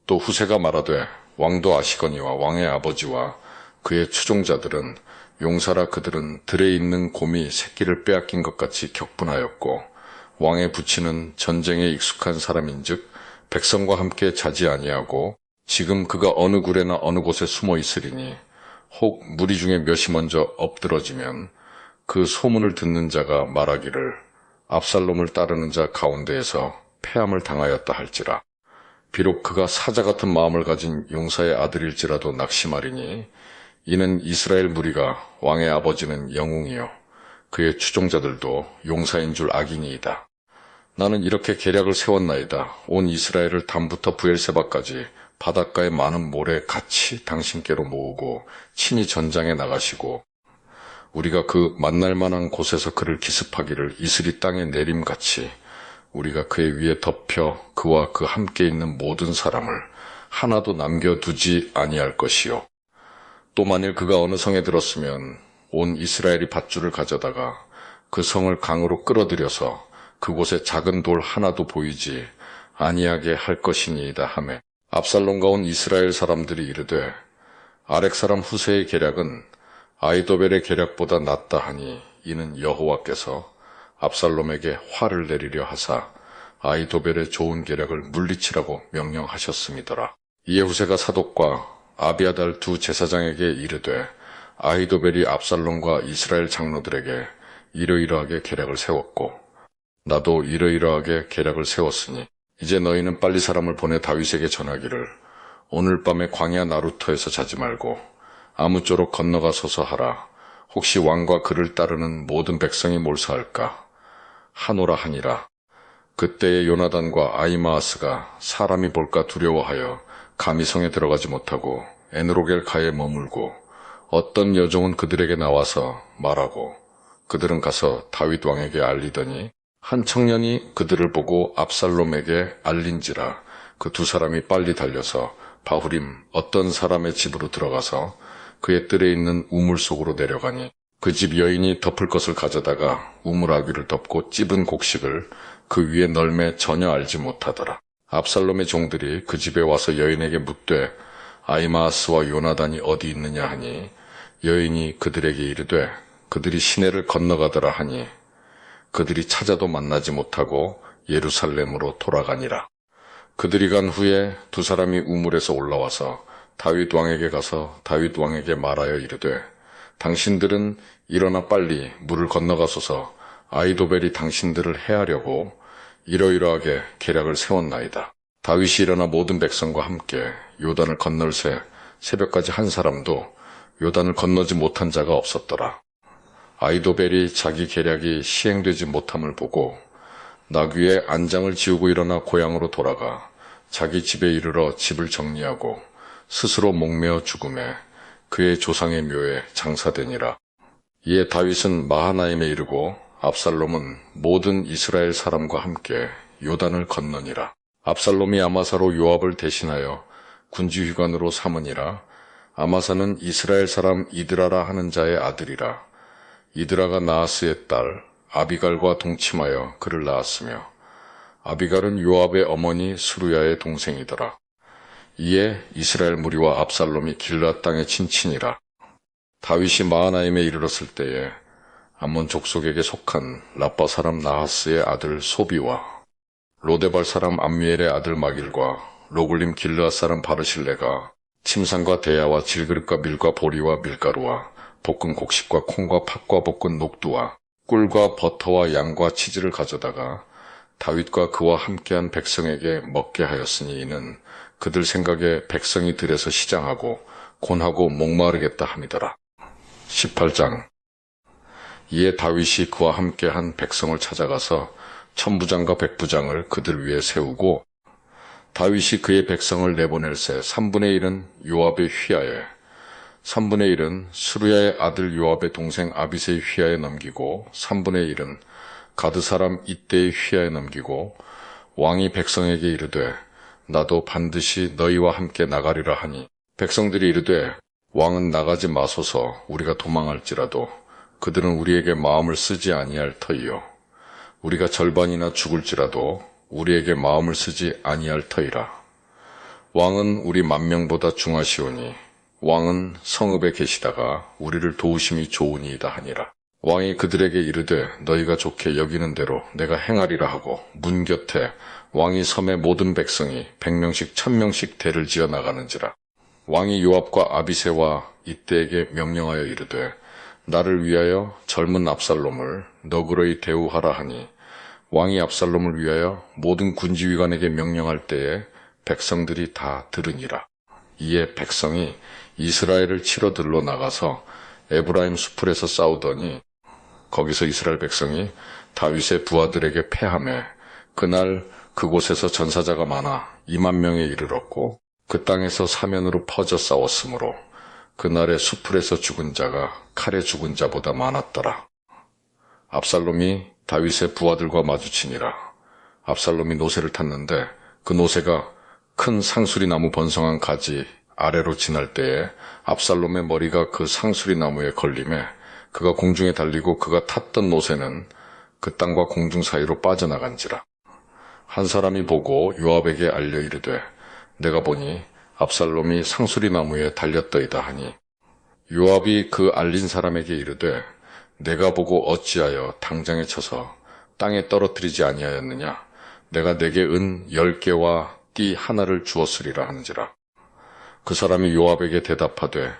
또 후세가 말하되 왕도 아시거니와 왕의 아버지와 그의 추종자들은 용사라 그들은 들에 있는 곰이 새끼를 빼앗긴 것 같이 격분하였고 왕의 부친은 전쟁에 익숙한 사람인즉 백성과 함께 자지 아니하고 지금 그가 어느 굴에나 어느 곳에 숨어 있으리니 혹 무리 중에 몇이 먼저 엎드러지면 그 소문을 듣는 자가 말하기를 압살롬을 따르는 자 가운데에서 패함을 당하였다 할지라. 비록 그가 사자 같은 마음을 가진 용사의 아들일지라도 낙심하리니 이는 이스라엘 무리가 왕의 아버지는 영웅이요 그의 추종자들도 용사인 줄 악이니이다. 나는 이렇게 계략을 세웠나이다. 온 이스라엘을 단부터 브엘세바까지 바닷가의 많은 모래 같이 당신께로 모으고 친히 전장에 나가시고 우리가 그 만날 만한 곳에서 그를 기습하기를 이슬이 땅에 내림같이 우리가 그의 위에 덮여 그와 그 함께 있는 모든 사람을 하나도 남겨두지 아니할 것이요. 또 만일 그가 어느 성에 들었으면 온 이스라엘이 밧줄을 가져다가 그 성을 강으로 끌어들여서 그곳에 작은 돌 하나도 보이지 아니하게 할 것이니이다 하매 압살롬과 온 이스라엘 사람들이 이르되 아렉 사람 후세의 계략은 아히도벨의 계략보다 낫다 하니 이는 여호와께서 압살롬에게 화를 내리려 하사 아히도벨의 좋은 계략을 물리치라고 명령하셨음이더라. 이에 후세가 사독과 아비아달 두 제사장에게 이르되 아히도벨이 압살롬과 이스라엘 장로들에게 이러이러하게 계략을 세웠고 나도 이러이러하게 계략을 세웠으니 이제 너희는 빨리 사람을 보내 다윗에게 전하기를 오늘 밤에 광야 나루터에서 자지 말고 아무쪼록 건너가서서 하라. 혹시 왕과 그를 따르는 모든 백성이 몰사할까 하노라 하니라. 그때에 요나단과 아히마아스가 사람이 볼까 두려워하여 감히 성에 들어가지 못하고 에느로겔 가에 머물고 어떤 여종은 그들에게 나와서 말하고 그들은 가서 다윗 왕에게 알리더니 한 청년이 그들을 보고 압살롬에게 알린지라. 그 두 사람이 빨리 달려서 바후림 어떤 사람의 집으로 들어가서 그의 뜰에 있는 우물 속으로 내려가니 그 집 여인이 덮을 것을 가져다가 우물 아귀를 덮고 찝은 곡식을 그 위에 널매 전혀 알지 못하더라. 압살롬의 종들이 그 집에 와서 여인에게 묻되 아히마아스와 요나단이 어디 있느냐 하니 여인이 그들에게 이르되 그들이 시내를 건너가더라 하니 그들이 찾아도 만나지 못하고 예루살렘으로 돌아가니라. 그들이 간 후에 두 사람이 우물에서 올라와서 다윗 왕에게 가서 다윗 왕에게 말하여 이르되 당신들은 일어나 빨리 물을 건너가소서. 아히도벨이 당신들을 해하려고 이러이러하게 계략을 세웠나이다. 다윗이 일어나 모든 백성과 함께 요단을 건널새 새벽까지 한 사람도 요단을 건너지 못한 자가 없었더라. 아히도벨이 자기 계략이 시행되지 못함을 보고 나귀에 안장을 지우고 일어나 고향으로 돌아가 자기 집에 이르러 집을 정리하고 스스로 목매어 죽음에 그의 조상의 묘에 장사되니라. 이에 다윗은 마하나임에 이르고 압살롬은 모든 이스라엘 사람과 함께 요단을 건너니라. 압살롬이 아마사로 요압을 대신하여 군지휘관으로 삼으니라. 아마사는 이스라엘 사람 이드라라 하는 자의 아들이라. 이드라가 나하스의 딸 아비갈과 동침하여 그를 낳았으며 아비갈은 요압의 어머니 스루야의 동생이더라. 이에 이스라엘 무리와 압살롬이 길앗 땅에 친친이라. 다윗이 마하나임에 이르렀을 때에 암몬 족속에게 속한 라빠 사람 나하스의 아들 소비와 로데발 사람 암미엘의 아들 마길과 로굴림 길르앗 사람 바르실레가 침상과 대야와 질그릇과 밀과 보리와 밀가루와 볶은 곡식과 콩과 팥과 볶은 녹두와 꿀과 버터와 양과 치즈를 가져다가 다윗과 그와 함께한 백성에게 먹게 하였으니 이는 그들 생각에 백성이 들에서 시장하고 곤하고 목마르겠다 함이더라. 18장. 이에 다윗이 그와 함께한 백성을 찾아가서 천부장과 백부장을 그들 위에 세우고 다윗이 그의 백성을 내보낼새 3분의 1은 요압의 휘하에 3분의 1은 스루야의 아들 요압의 동생 아비새의 휘하에 넘기고 3분의 1은 가드 사람 이때의 휘하에 넘기고 왕이 백성에게 이르되 나도 반드시 너희와 함께 나가리라 하니 백성들이 이르되 왕은 나가지 마소서 우리가 도망할지라도 그들은 우리에게 마음을 쓰지 아니할 터이요 우리가 절반이나 죽을지라도 우리에게 마음을 쓰지 아니할 터이라. 왕은 우리 만명보다 중하시오니 왕은 성읍에 계시다가 우리를 도우심이 좋으니이다 하니라. 왕이 그들에게 이르되 너희가 좋게 여기는 대로 내가 행하리라 하고 문 곁에 왕이 섬의 모든 백성이 100명씩 1000명씩 대를 지어 나가는지라. 왕이 요압과 아비새와 이때에게 명령하여 이르되 나를 위하여 젊은 압살롬을 너그러이 대우하라 하니 왕이 압살롬을 위하여 모든 군지휘관에게 명령할 때에 백성들이 다 들으니라. 이에 백성이 이스라엘을 치러 들러 나가서 에브라임 수풀에서 싸우더니 거기서 이스라엘 백성이 다윗의 부하들에게 패하매 그날 그곳에서 전사자가 많아 2만 명에 이르렀고 그 땅에서 사면으로 퍼져 싸웠으므로 그날의 수풀에서 죽은 자가 칼에 죽은 자보다 많았더라. 압살롬이 다윗의 부하들과 마주치니라. 압살롬이 노새를 탔는데 그 노새가 큰 상수리 나무 번성한 가지 아래로 지날 때에 압살롬의 머리가 그 상수리 나무에 걸림에 그가 공중에 달리고 그가 탔던 노새는 그 땅과 공중 사이로 빠져나간지라. 한 사람이 보고 요압에게 알려 이르되 내가 보니 압살롬이 상수리 나무에 달렸더이다 하니 요압이 그 알린 사람에게 이르되 내가 보고 어찌하여 당장에 쳐서 땅에 떨어뜨리지 아니하였느냐 내가 내게 은 10개와 띠 하나를 주었으리라 하는지라. 그 사람이 요압에게 대답하되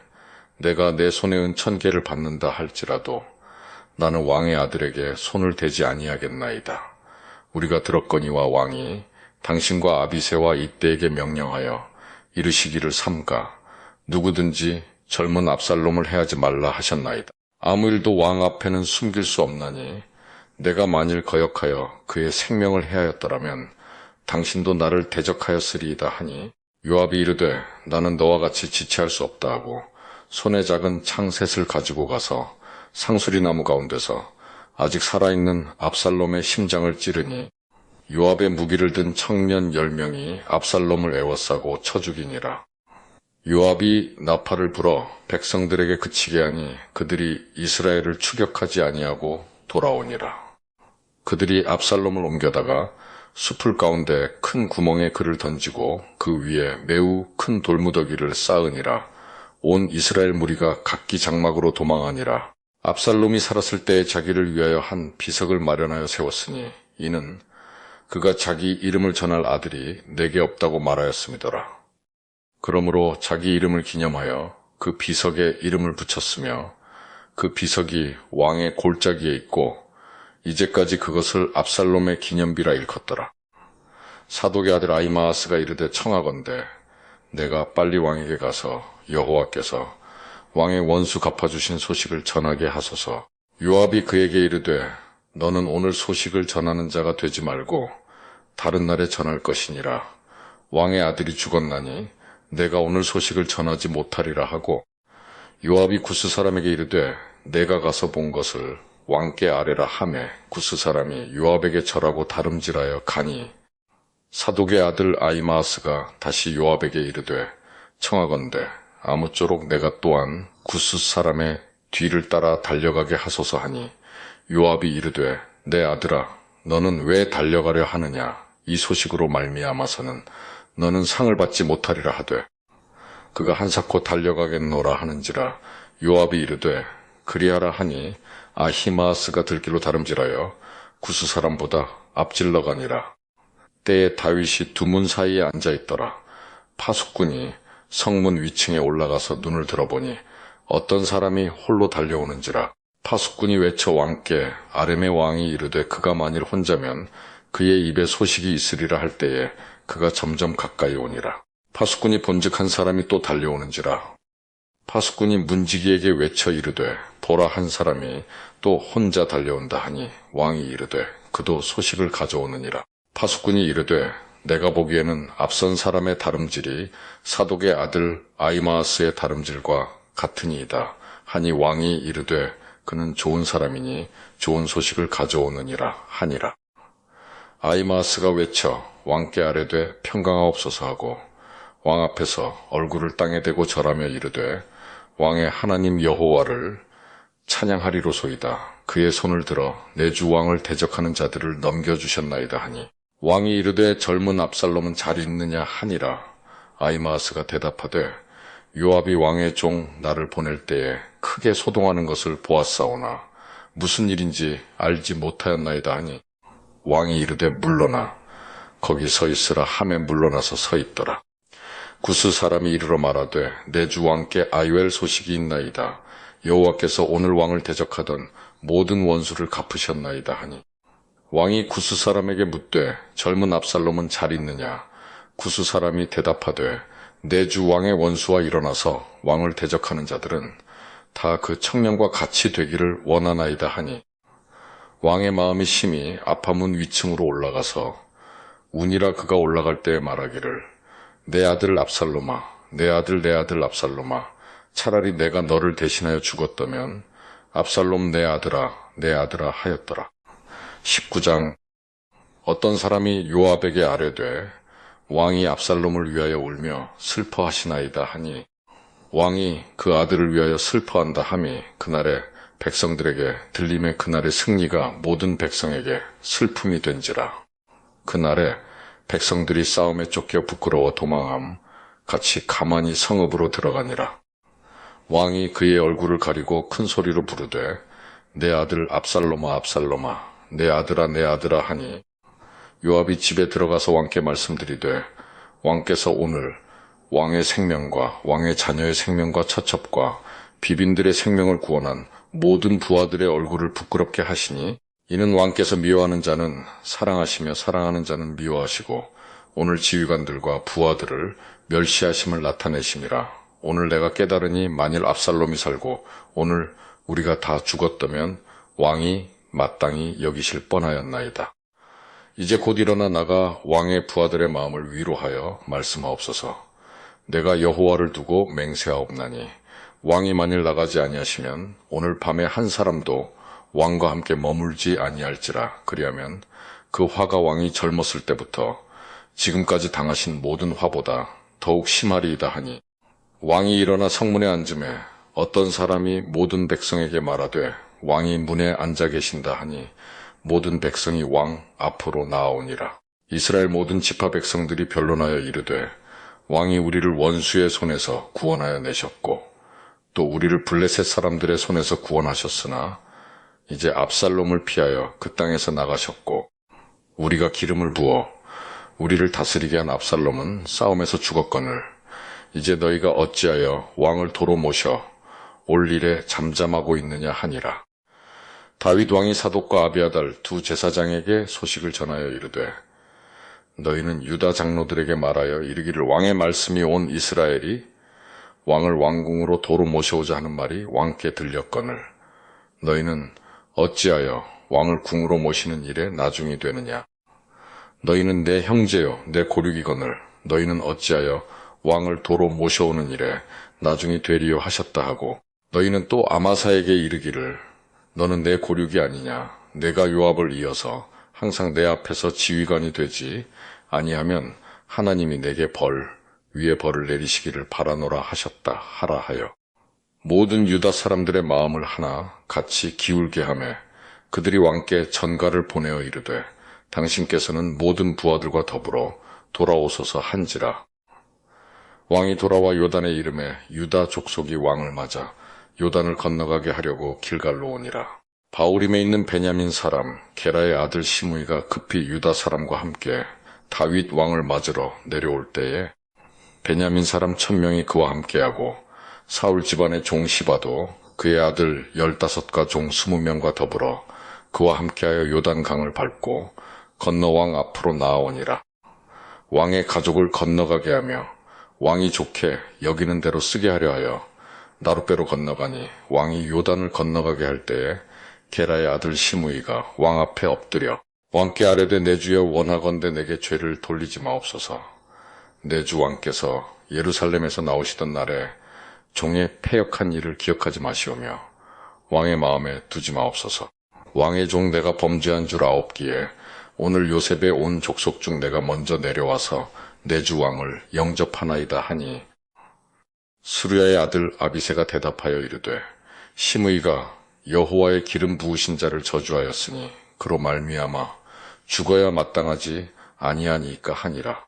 내가 내 손에 은 1000개를 받는다 할지라도 나는 왕의 아들에게 손을 대지 아니하겠나이다. 우리가 들었거니와 왕이 당신과 아비새와 이때에게 명령하여 이르시기를 삼가 누구든지 젊은 압살롬을 해하지 말라 하셨나이다. 아무 일도 왕 앞에는 숨길 수 없나니 내가 만일 거역하여 그의 생명을 해하였더라면 당신도 나를 대적하였으리이다 하니 요압이 이르되 나는 너와 같이 지체할 수 없다 하고 손에 작은 창셋을 가지고 가서 상수리 나무 가운데서 아직 살아있는 압살롬의 심장을 찌르니 요압의 무기를 든 청년 10명이 압살롬을 에워싸고 쳐 죽이니라. 요압이 나팔을 불어 백성들에게 그치게 하니 그들이 이스라엘을 추격하지 아니하고 돌아오니라. 그들이 압살롬을 옮겨다가 숲풀 가운데 큰 구멍에 그를 던지고 그 위에 매우 큰 돌무더기를 쌓으니라. 온 이스라엘 무리가 각기 장막으로 도망하니라. 압살롬이 살았을 때에 자기를 위하여 한 비석을 마련하여 세웠으니 이는 그가 자기 이름을 전할 아들이 내게 없다고 말하였음이더라. 그러므로 자기 이름을 기념하여 그 비석에 이름을 붙였으며 그 비석이 왕의 골짜기에 있고 이제까지 그것을 압살롬의 기념비라 일컫더라. 사독의 아들 아히마아스가 이르되 청하건대 내가 빨리 왕에게 가서 여호와께서 왕의 원수 갚아주신 소식을 전하게 하소서. 요압이 그에게 이르되 너는 오늘 소식을 전하는 자가 되지 말고 다른 날에 전할 것이니라. 왕의 아들이 죽었나니 내가 오늘 소식을 전하지 못하리라 하고 요압이 구스 사람에게 이르되 내가 가서 본 것을 왕께 아뢰라 하매 구스 사람이 요압에게 절하고 다름질하여 가니 사독의 아들 아히마아스가 다시 요압에게 이르되 청하건대 아무쪼록 내가 또한 구스 사람의 뒤를 따라 달려가게 하소서 하니 요압이 이르되 내 아들아 너는 왜 달려가려 하느냐 이 소식으로 말미암아서는 너는 상을 받지 못하리라 하되 그가 한사코 달려가겠노라 하는지라. 요압이 이르되 그리하라 하니 아히마아스가 들길로 다름질하여 구스 사람보다 앞질러 가니라. 때에 다윗이 두 문 사이에 앉아있더라. 파수꾼이 성문 위층에 올라가서 눈을 들어보니 어떤 사람이 홀로 달려오는지라. 파수꾼이 외쳐 왕께 아람의 왕이 이르되 그가 만일 혼자면 그의 입에 소식이 있으리라 할 때에 그가 점점 가까이 오니라. 파수꾼이 본즉 한 사람이 또 달려오는지라. 파수꾼이 문지기에게 외쳐 이르되 보라 한 사람이 또 혼자 달려온다 하니 왕이 이르되 그도 소식을 가져오느니라. 파수꾼이 이르되 내가 보기에는 앞선 사람의 다름질이 사독의 아들 아히마아스의 다름질과 같으니이다 하니 왕이 이르되 그는 좋은 사람이니 좋은 소식을 가져오느니라 하니라. 아히마아스가 외쳐 왕께 아뢰되 평강하옵소서 하고 왕 앞에서 얼굴을 땅에 대고 절하며 이르되 왕의 하나님 여호와를 찬양하리로소이다. 그의 손을 들어 내 주 왕을 대적하는 자들을 넘겨주셨나이다 하니 왕이 이르되 젊은 압살롬은 잘 있느냐 하니라. 아히마아스가 대답하되 요압이 왕의 종 나를 보낼 때에 크게 소동하는 것을 보았사오나 무슨 일인지 알지 못하였나이다 하니 왕이 이르되 물러나 거기 서 있으라 하매 물러나서 서 있더라. 구스 사람이 이르러 말하되 내 주 왕께 아유엘 소식이 있나이다. 여호와께서 오늘 왕을 대적하던 모든 원수를 갚으셨나이다 하니 왕이 구스 사람에게 묻되 젊은 압살롬은 잘 있느냐. 구스 사람이 대답하되 내 주 왕의 원수와 일어나서 왕을 대적하는 자들은 다 그 청년과 같이 되기를 원하나이다 하니 왕의 마음이 심히 아파문 위층으로 올라가서 운이라 그가 올라갈 때에 말하기를 내 아들 압살롬아, 내 아들 압살롬아, 차라리 내가 너를 대신하여 죽었다면 압살롬 내 아들아 하였더라. 19장. 어떤 사람이 요압에게 아뢰되 왕이 압살롬을 위하여 울며 슬퍼하시나이다 하니 왕이 그 아들을 위하여 슬퍼한다 함이 그날에 백성들에게 들림의 그날의 승리가 모든 백성에게 슬픔이 된지라. 그날에 백성들이 싸움에 쫓겨 부끄러워 도망함 같이 가만히 성읍으로 들어가니라. 왕이 그의 얼굴을 가리고 큰 소리로 부르되 내 아들 압살롬아 압살롬아 내 아들아 하니 요압이 집에 들어가서 왕께 말씀드리되 왕께서 오늘 왕의 생명과 왕의 자녀의 생명과 처첩과 비빈들의 생명을 구원한 모든 부하들의 얼굴을 부끄럽게 하시니 이는 왕께서 미워하는 자는 사랑하시며 사랑하는 자는 미워하시고 오늘 지휘관들과 부하들을 멸시하심을 나타내심이라. 오늘 내가 깨달으니 만일 압살롬이 살고 오늘 우리가 다 죽었다면 왕이 마땅히 여기실 뻔하였나이다. 이제 곧 일어나 나가 왕의 부하들의 마음을 위로하여 말씀하옵소서. 내가 여호와를 두고 맹세하옵나니 왕이 만일 나가지 아니하시면 오늘 밤에 한 사람도 왕과 함께 머물지 아니할지라. 그리하면 그 화가 왕이 젊었을 때부터 지금까지 당하신 모든 화보다 더욱 심하리이다 하니 왕이 일어나 성문에 앉음에 어떤 사람이 모든 백성에게 말하되 왕이 문에 앉아 계신다 하니 모든 백성이 왕 앞으로 나아오니라. 이스라엘 모든 지파 백성들이 변론하여 이르되 왕이 우리를 원수의 손에서 구원하여 내셨고 또 우리를 블레셋 사람들의 손에서 구원하셨으나 이제 압살롬을 피하여 그 땅에서 나가셨고 우리가 기름을 부어 우리를 다스리게 한 압살롬은 싸움에서 죽었거늘 이제 너희가 어찌하여 왕을 도로 모셔 올 일에 잠잠하고 있느냐 하니라. 다윗 왕이 사독과 아비아달 두 제사장에게 소식을 전하여 이르되 너희는 유다 장로들에게 말하여 이르기를 왕의 말씀이 온 이스라엘이 왕을 왕궁으로 도로 모셔오자 하는 말이 왕께 들렸거늘 너희는 어찌하여 왕을 궁으로 모시는 일에 나중이 되느냐. 너희는 내 형제요 내 고륙이거늘 너희는 어찌하여 왕을 도로 모셔오는 일에 나중이 되리요 하셨다 하고 너희는 또 아마사에게 이르기를 너는 내 고륙이 아니냐. 내가 요압을 이어서 항상 내 앞에서 지휘관이 되지 아니하면 하나님이 내게 위에 벌을 내리시기를 바라노라 하셨다 하라 하여 모든 유다 사람들의 마음을 하나 같이 기울게 하며 그들이 왕께 전가를 보내어 이르되 당신께서는 모든 부하들과 더불어 돌아오소서 한지라. 왕이 돌아와 요단에 이름에 유다 족속이 왕을 맞아 요단을 건너가게 하려고 길갈로 오니라. 바울임에 있는 베냐민 사람 게라의 아들 시므이가 급히 유다 사람과 함께 다윗 왕을 맞으러 내려올 때에 베냐민 사람 1000명이 그와 함께하고 사울 집안의 종 시바도 그의 아들 15과 종 20명과 더불어 그와 함께하여 요단강을 밟고 건너 왕 앞으로 나아오니라. 왕의 가족을 건너가게 하며 왕이 좋게 여기는 대로 쓰게 하려 하여 나룻배로 건너가니 왕이 요단을 건너가게 할 때에 게라의 아들 시므이가 왕 앞에 엎드려 왕께 아뢰되 내 주여 원하건대 내게 죄를 돌리지 마옵소서. 내 주 왕께서 예루살렘에서 나오시던 날에 종의 패역한 일을 기억하지 마시오며 왕의 마음에 두지 마옵소서. 왕의 종 내가 범죄한 줄 아옵기에 오늘 요셉의 온 족속 중 내가 먼저 내려와서 내 주 왕을 영접하나이다 하니 스루야의 아들 아비새가 대답하여 이르되 시므이가 여호와의 기름 부으신 자를 저주하였으니 그로 말미암아 죽어야 마땅하지 아니하니까 하니라.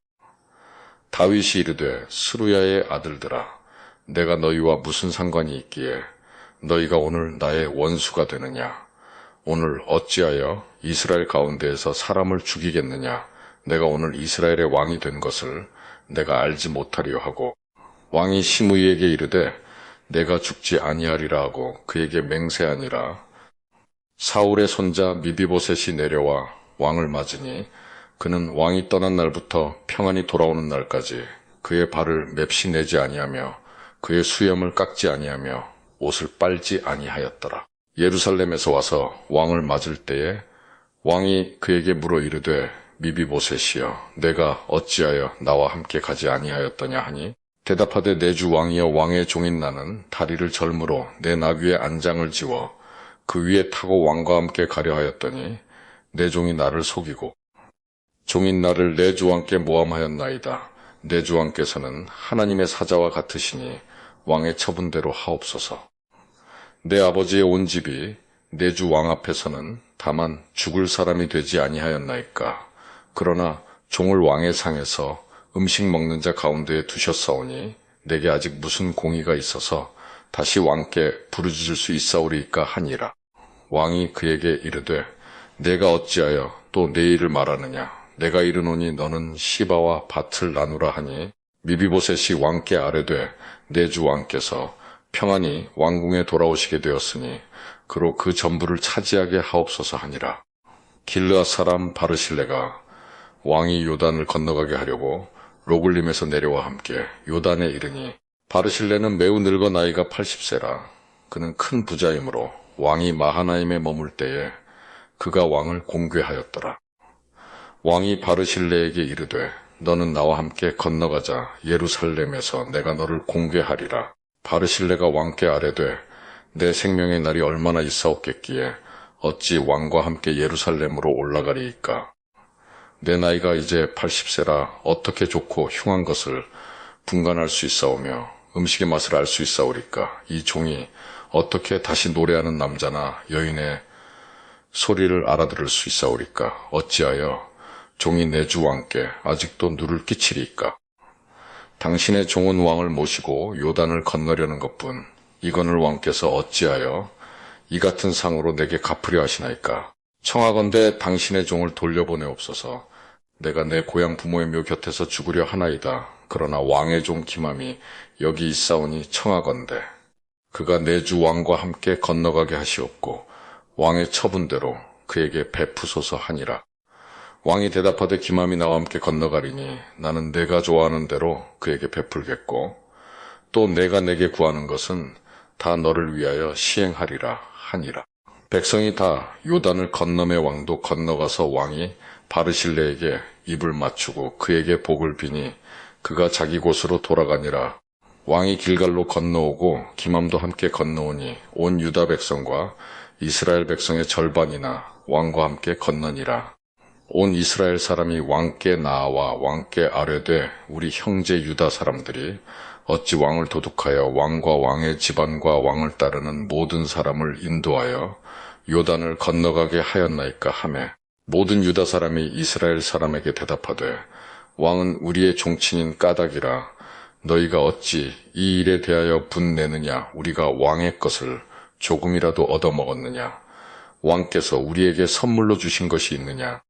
다윗이 이르되 스루야의 아들들아 내가 너희와 무슨 상관이 있기에 너희가 오늘 나의 원수가 되느냐. 오늘 어찌하여 이스라엘 가운데에서 사람을 죽이겠느냐. 내가 오늘 이스라엘의 왕이 된 것을 내가 알지 못하리요 하고 왕이 시므이에게 이르되 내가 죽지 아니하리라 하고 그에게 맹세하니라. 사울의 손자 미비보셋이 내려와 왕을 맞으니 그는 왕이 떠난 날부터 평안히 돌아오는 날까지 그의 발을 맵시 내지 아니하며 그의 수염을 깎지 아니하며 옷을 빨지 아니하였더라. 예루살렘에서 와서 왕을 맞을 때에 왕이 그에게 물어 이르되 미비보셋이여 내가 어찌하여 나와 함께 가지 아니하였더냐 하니 대답하되 내 주 왕이여 왕의 종인 나는 다리를 절므로 내 나귀의 안장을 지워 그 위에 타고 왕과 함께 가려 하였더니 내 종이 나를 속이고 종인 나를 내 주 왕께 모함하였나이다. 내 주 왕께서는 하나님의 사자와 같으시니 왕의 처분대로 하옵소서. 내 아버지의 온 집이 내 주 왕 앞에서는 다만 죽을 사람이 되지 아니하였나이까. 그러나 종을 왕의 상에서 음식 먹는 자 가운데에 두셨사오니 내게 아직 무슨 공의가 있어서 다시 왕께 부르짖을 수 있사오리이까 하니라. 왕이 그에게 이르되 내가 어찌하여 또 내 일을 말하느냐. 내가 이르노니 너는 시바와 밭을 나누라 하니 미비보셋이 왕께 아뢰되 내 주 왕께서 평안히 왕궁에 돌아오시게 되었으니 그로 그 전부를 차지하게 하옵소서 하니라. 길르앗 사람 바르실레가 왕이 요단을 건너가게 하려고 로글림에서 내려와 함께 요단에 이르니 바르실레는 매우 늙어 나이가 80세라. 그는 큰 부자이므로 왕이 마하나임에 머물 때에 그가 왕을 공궤하였더라. 왕이 바르실레에게 이르되 너는 나와 함께 건너가자. 예루살렘에서 내가 너를 공궤하리라. 바르실레가 왕께 아뢰되 내 생명의 날이 얼마나 있사옵겠기에 어찌 왕과 함께 예루살렘으로 올라가리이까. 내 나이가 이제 80세라 어떻게 좋고 흉한 것을 분간할 수 있사오며 음식의 맛을 알 수 있사오리까. 이 종이 어떻게 다시 노래하는 남자나 여인의 소리를 알아들을 수 있사오리까. 어찌하여 종이 내 주 왕께 아직도 누를 끼치리이까. 당신의 종은 왕을 모시고 요단을 건너려는 것뿐 이건을 왕께서 어찌하여 이 같은 상으로 내게 갚으려 하시나이까. 청하건대 당신의 종을 돌려보내옵소서. 내가 내 고향 부모의 묘 곁에서 죽으려 하나이다. 그러나 왕의 종 기맘이 여기 있사오니 청하건대 그가 내 주 왕과 함께 건너가게 하시옵고 왕의 처분대로 그에게 베푸소서 하니라. 왕이 대답하되 기맘이 나와 함께 건너가리니 나는 내가 좋아하는 대로 그에게 베풀겠고 또 내가 내게 구하는 것은 다 너를 위하여 시행하리라 하니라. 백성이 다 요단을 건너매 왕도 건너가서 왕이 바르실레에게 입을 맞추고 그에게 복을 비니 그가 자기 곳으로 돌아가니라. 왕이 길갈로 건너오고 기맘도 함께 건너오니 온 유다 백성과 이스라엘 백성의 절반이나 왕과 함께 건너니라. 온 이스라엘 사람이 왕께 나아와 왕께 아뢰되 우리 형제 유다 사람들이 어찌 왕을 도둑하여 왕과 왕의 집안과 왕을 따르는 모든 사람을 인도하여 요단을 건너가게 하였나이까 하매 모든 유다 사람이 이스라엘 사람에게 대답하되 왕은 우리의 종친인 까닭이라. 너희가 어찌 이 일에 대하여 분내느냐. 우리가 왕의 것을 조금이라도 얻어먹었느냐. 왕께서 우리에게 선물로 주신 것이 있느냐.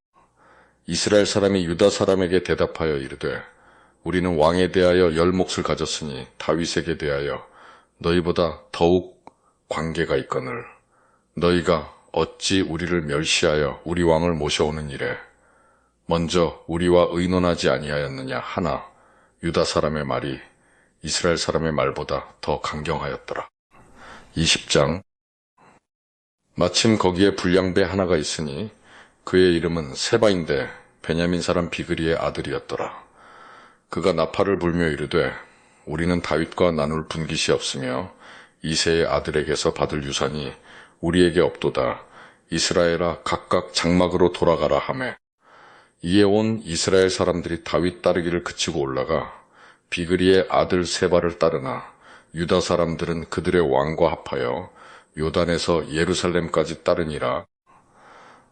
이스라엘 사람이 유다 사람에게 대답하여 이르되 우리는 왕에 대하여 열 몫을 가졌으니 다윗에게 대하여 너희보다 더욱 관계가 있거늘 너희가 어찌 우리를 멸시하여 우리 왕을 모셔오는 일에 먼저 우리와 의논하지 아니하였느냐 하나 유다 사람의 말이 이스라엘 사람의 말보다 더 강경하였더라. 20장. 마침 거기에 불량배 하나가 있으니 그의 이름은 세바인데 베냐민 사람 비그리의 아들이었더라. 그가 나팔을 불며 이르되 우리는 다윗과 나눌 분깃이 없으며 이새의 아들에게서 받을 유산이 우리에게 없도다. 이스라엘아 각각 장막으로 돌아가라 하매 이에 온 이스라엘 사람들이 다윗 따르기를 그치고 올라가 비그리의 아들 세바를 따르나 유다 사람들은 그들의 왕과 합하여 요단에서 예루살렘까지 따르니라.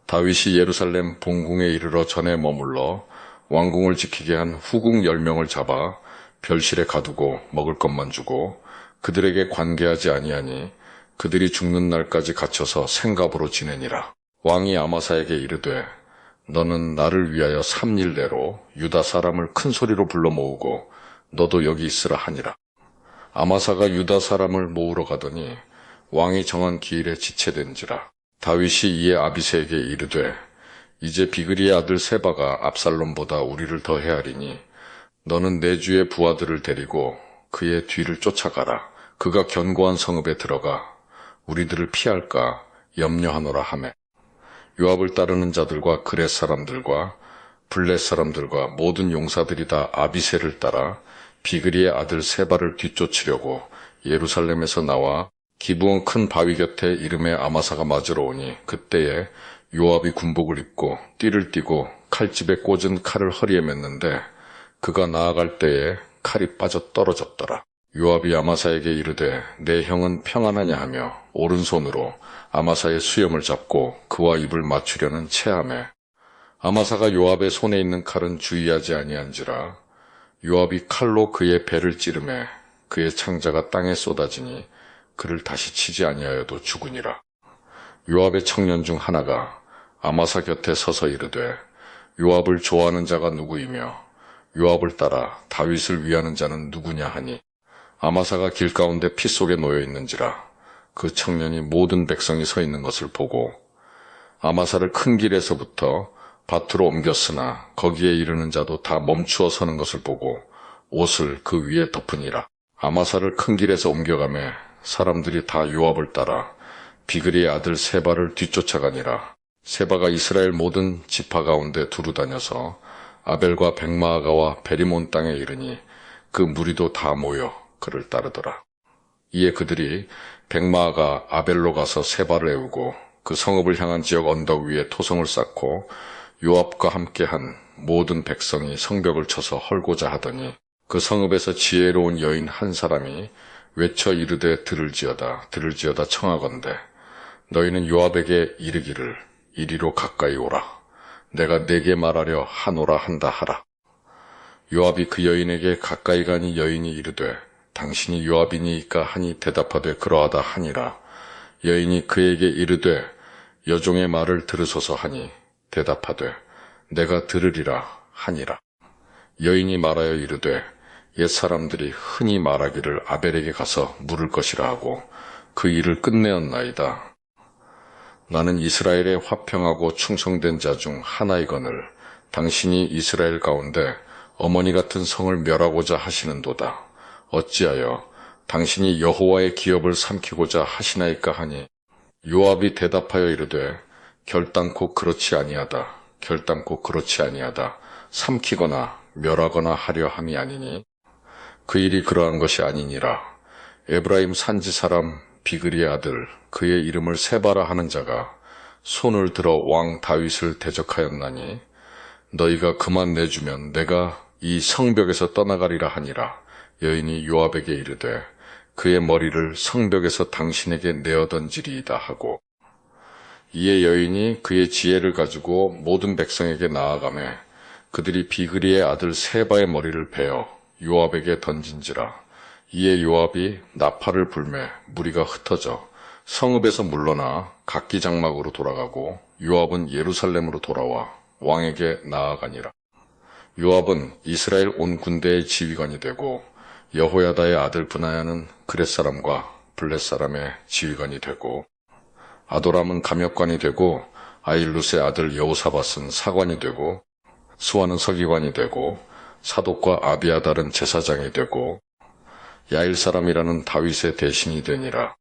다윗이 예루살렘 본궁에 이르러 전에 머물러 왕궁을 지키게 한 후궁 10명을 잡아 별실에 가두고 먹을 것만 주고 그들에게 관계하지 아니하니 그들이 죽는 날까지 갇혀서 생갑으로 지내니라. 왕이 아마사에게 이르되 너는 나를 위하여 3일 내로 유다 사람을 큰 소리로 불러 모으고 너도 여기 있으라 하니라. 아마사가 유다 사람을 모으러 가더니 왕이 정한 기일에 지체된지라. 다윗이 이에 아비새에게 이르되 이제 비그리의 아들 세바가 압살롬보다 우리를 더 헤아리니 너는 내 주의 부하들을 데리고 그의 뒤를 쫓아가라. 그가 견고한 성읍에 들어가 우리들을 피할까 염려하노라 하매 요압을 따르는 자들과 그렛 사람들과 블렛 사람들과 모든 용사들이 다 아비새를 따라 비그리의 아들 세바를 뒤쫓으려고 예루살렘에서 나와 기브온 큰 바위 곁에 이름에 아마사가 맞으러 오니 그때에 요압이 군복을 입고 띠를 띠고 칼집에 꽂은 칼을 허리에 맸는데 그가 나아갈 때에 칼이 빠져 떨어졌더라. 요압이 아마사에게 이르되 내 형은 평안하냐 하며 오른손으로 아마사의 수염을 잡고 그와 입을 맞추려는 체함에 아마사가 요압의 손에 있는 칼은 주의하지 아니한지라. 요압이 칼로 그의 배를 찌르매 그의 창자가 땅에 쏟아지니 그를 다시 치지 아니하여도 죽으니라. 요압의 청년 중 하나가 아마사 곁에 서서 이르되 요압을 좋아하는 자가 누구이며 요압을 따라 다윗을 위하는 자는 누구냐 하니 아마사가 길 가운데 피 속에 놓여 있는지라. 그 청년이 모든 백성이 서 있는 것을 보고 아마사를 큰 길에서부터 밭으로 옮겼으나 거기에 이르는 자도 다 멈추어 서는 것을 보고 옷을 그 위에 덮으니라. 아마사를 큰 길에서 옮겨가매 사람들이 다 요압을 따라 비그리의 아들 세바를 뒤쫓아가니라. 세바가 이스라엘 모든 지파 가운데 두루 다녀서 아벨과 백마아가와 베리몬 땅에 이르니 그 무리도 다 모여 그를 따르더라. 이에 그들이 백마아가 아벨로 가서 세바를 애우고 그 성읍을 향한 지역 언덕 위에 토성을 쌓고 요압과 함께한 모든 백성이 성벽을 쳐서 헐고자 하더니 그 성읍에서 지혜로운 여인 한 사람이 외쳐 이르되 들을지어다 청하건대 너희는 요압에게 이르기를 이리로 가까이 오라. 내가 네게 말하려 하노라 한다 하라. 요압이 그 여인에게 가까이 가니 여인이 이르되 당신이 요압이니이까 하니 대답하되 그러하다 하니라. 여인이 그에게 이르되 여종의 말을 들으소서 하니 대답하되 내가 들으리라 하니라. 여인이 말하여 이르되 옛사람들이 흔히 말하기를 아벨에게 가서 물을 것이라 하고 그 일을 끝내었나이다. 나는 이스라엘의 화평하고 충성된 자 중 하나이거늘 당신이 이스라엘 가운데 어머니 같은 성을 멸하고자 하시는도다. 어찌하여 당신이 여호와의 기업을 삼키고자 하시나이까 하니 요압이 대답하여 이르되 결단코 그렇지 아니하다. 삼키거나 멸하거나 하려 함이 아니니 그 일이 그러한 것이 아니니라. 에브라임 산지 사람 비그리의 아들 그의 이름을 세바라 하는 자가 손을 들어 왕 다윗을 대적하였나니 너희가 그만 내주면 내가 이 성벽에서 떠나가리라 하니라. 여인이 요압에게 이르되 그의 머리를 성벽에서 당신에게 내어 던지리이다 하고 이에 여인이 그의 지혜를 가지고 모든 백성에게 나아가매 그들이 비그리의 아들 세바의 머리를 베어 요압에게 던진지라. 이에 요압이 나팔을 불매 무리가 흩어져 성읍에서 물러나 각기 장막으로 돌아가고 요압은 예루살렘으로 돌아와 왕에게 나아가니라. 요압은 이스라엘 온 군대의 지휘관이 되고 여호야다의 아들 브나야는 그렛 사람과 블렛 사람의 지휘관이 되고 아도람은 감역관이 되고 아일룻의 아들 여호사밧은 사관이 되고 수아는 서기관이 되고 사독과 아비아달은 제사장이 되고 야일 사람이라는 다윗의 대신이 되니라.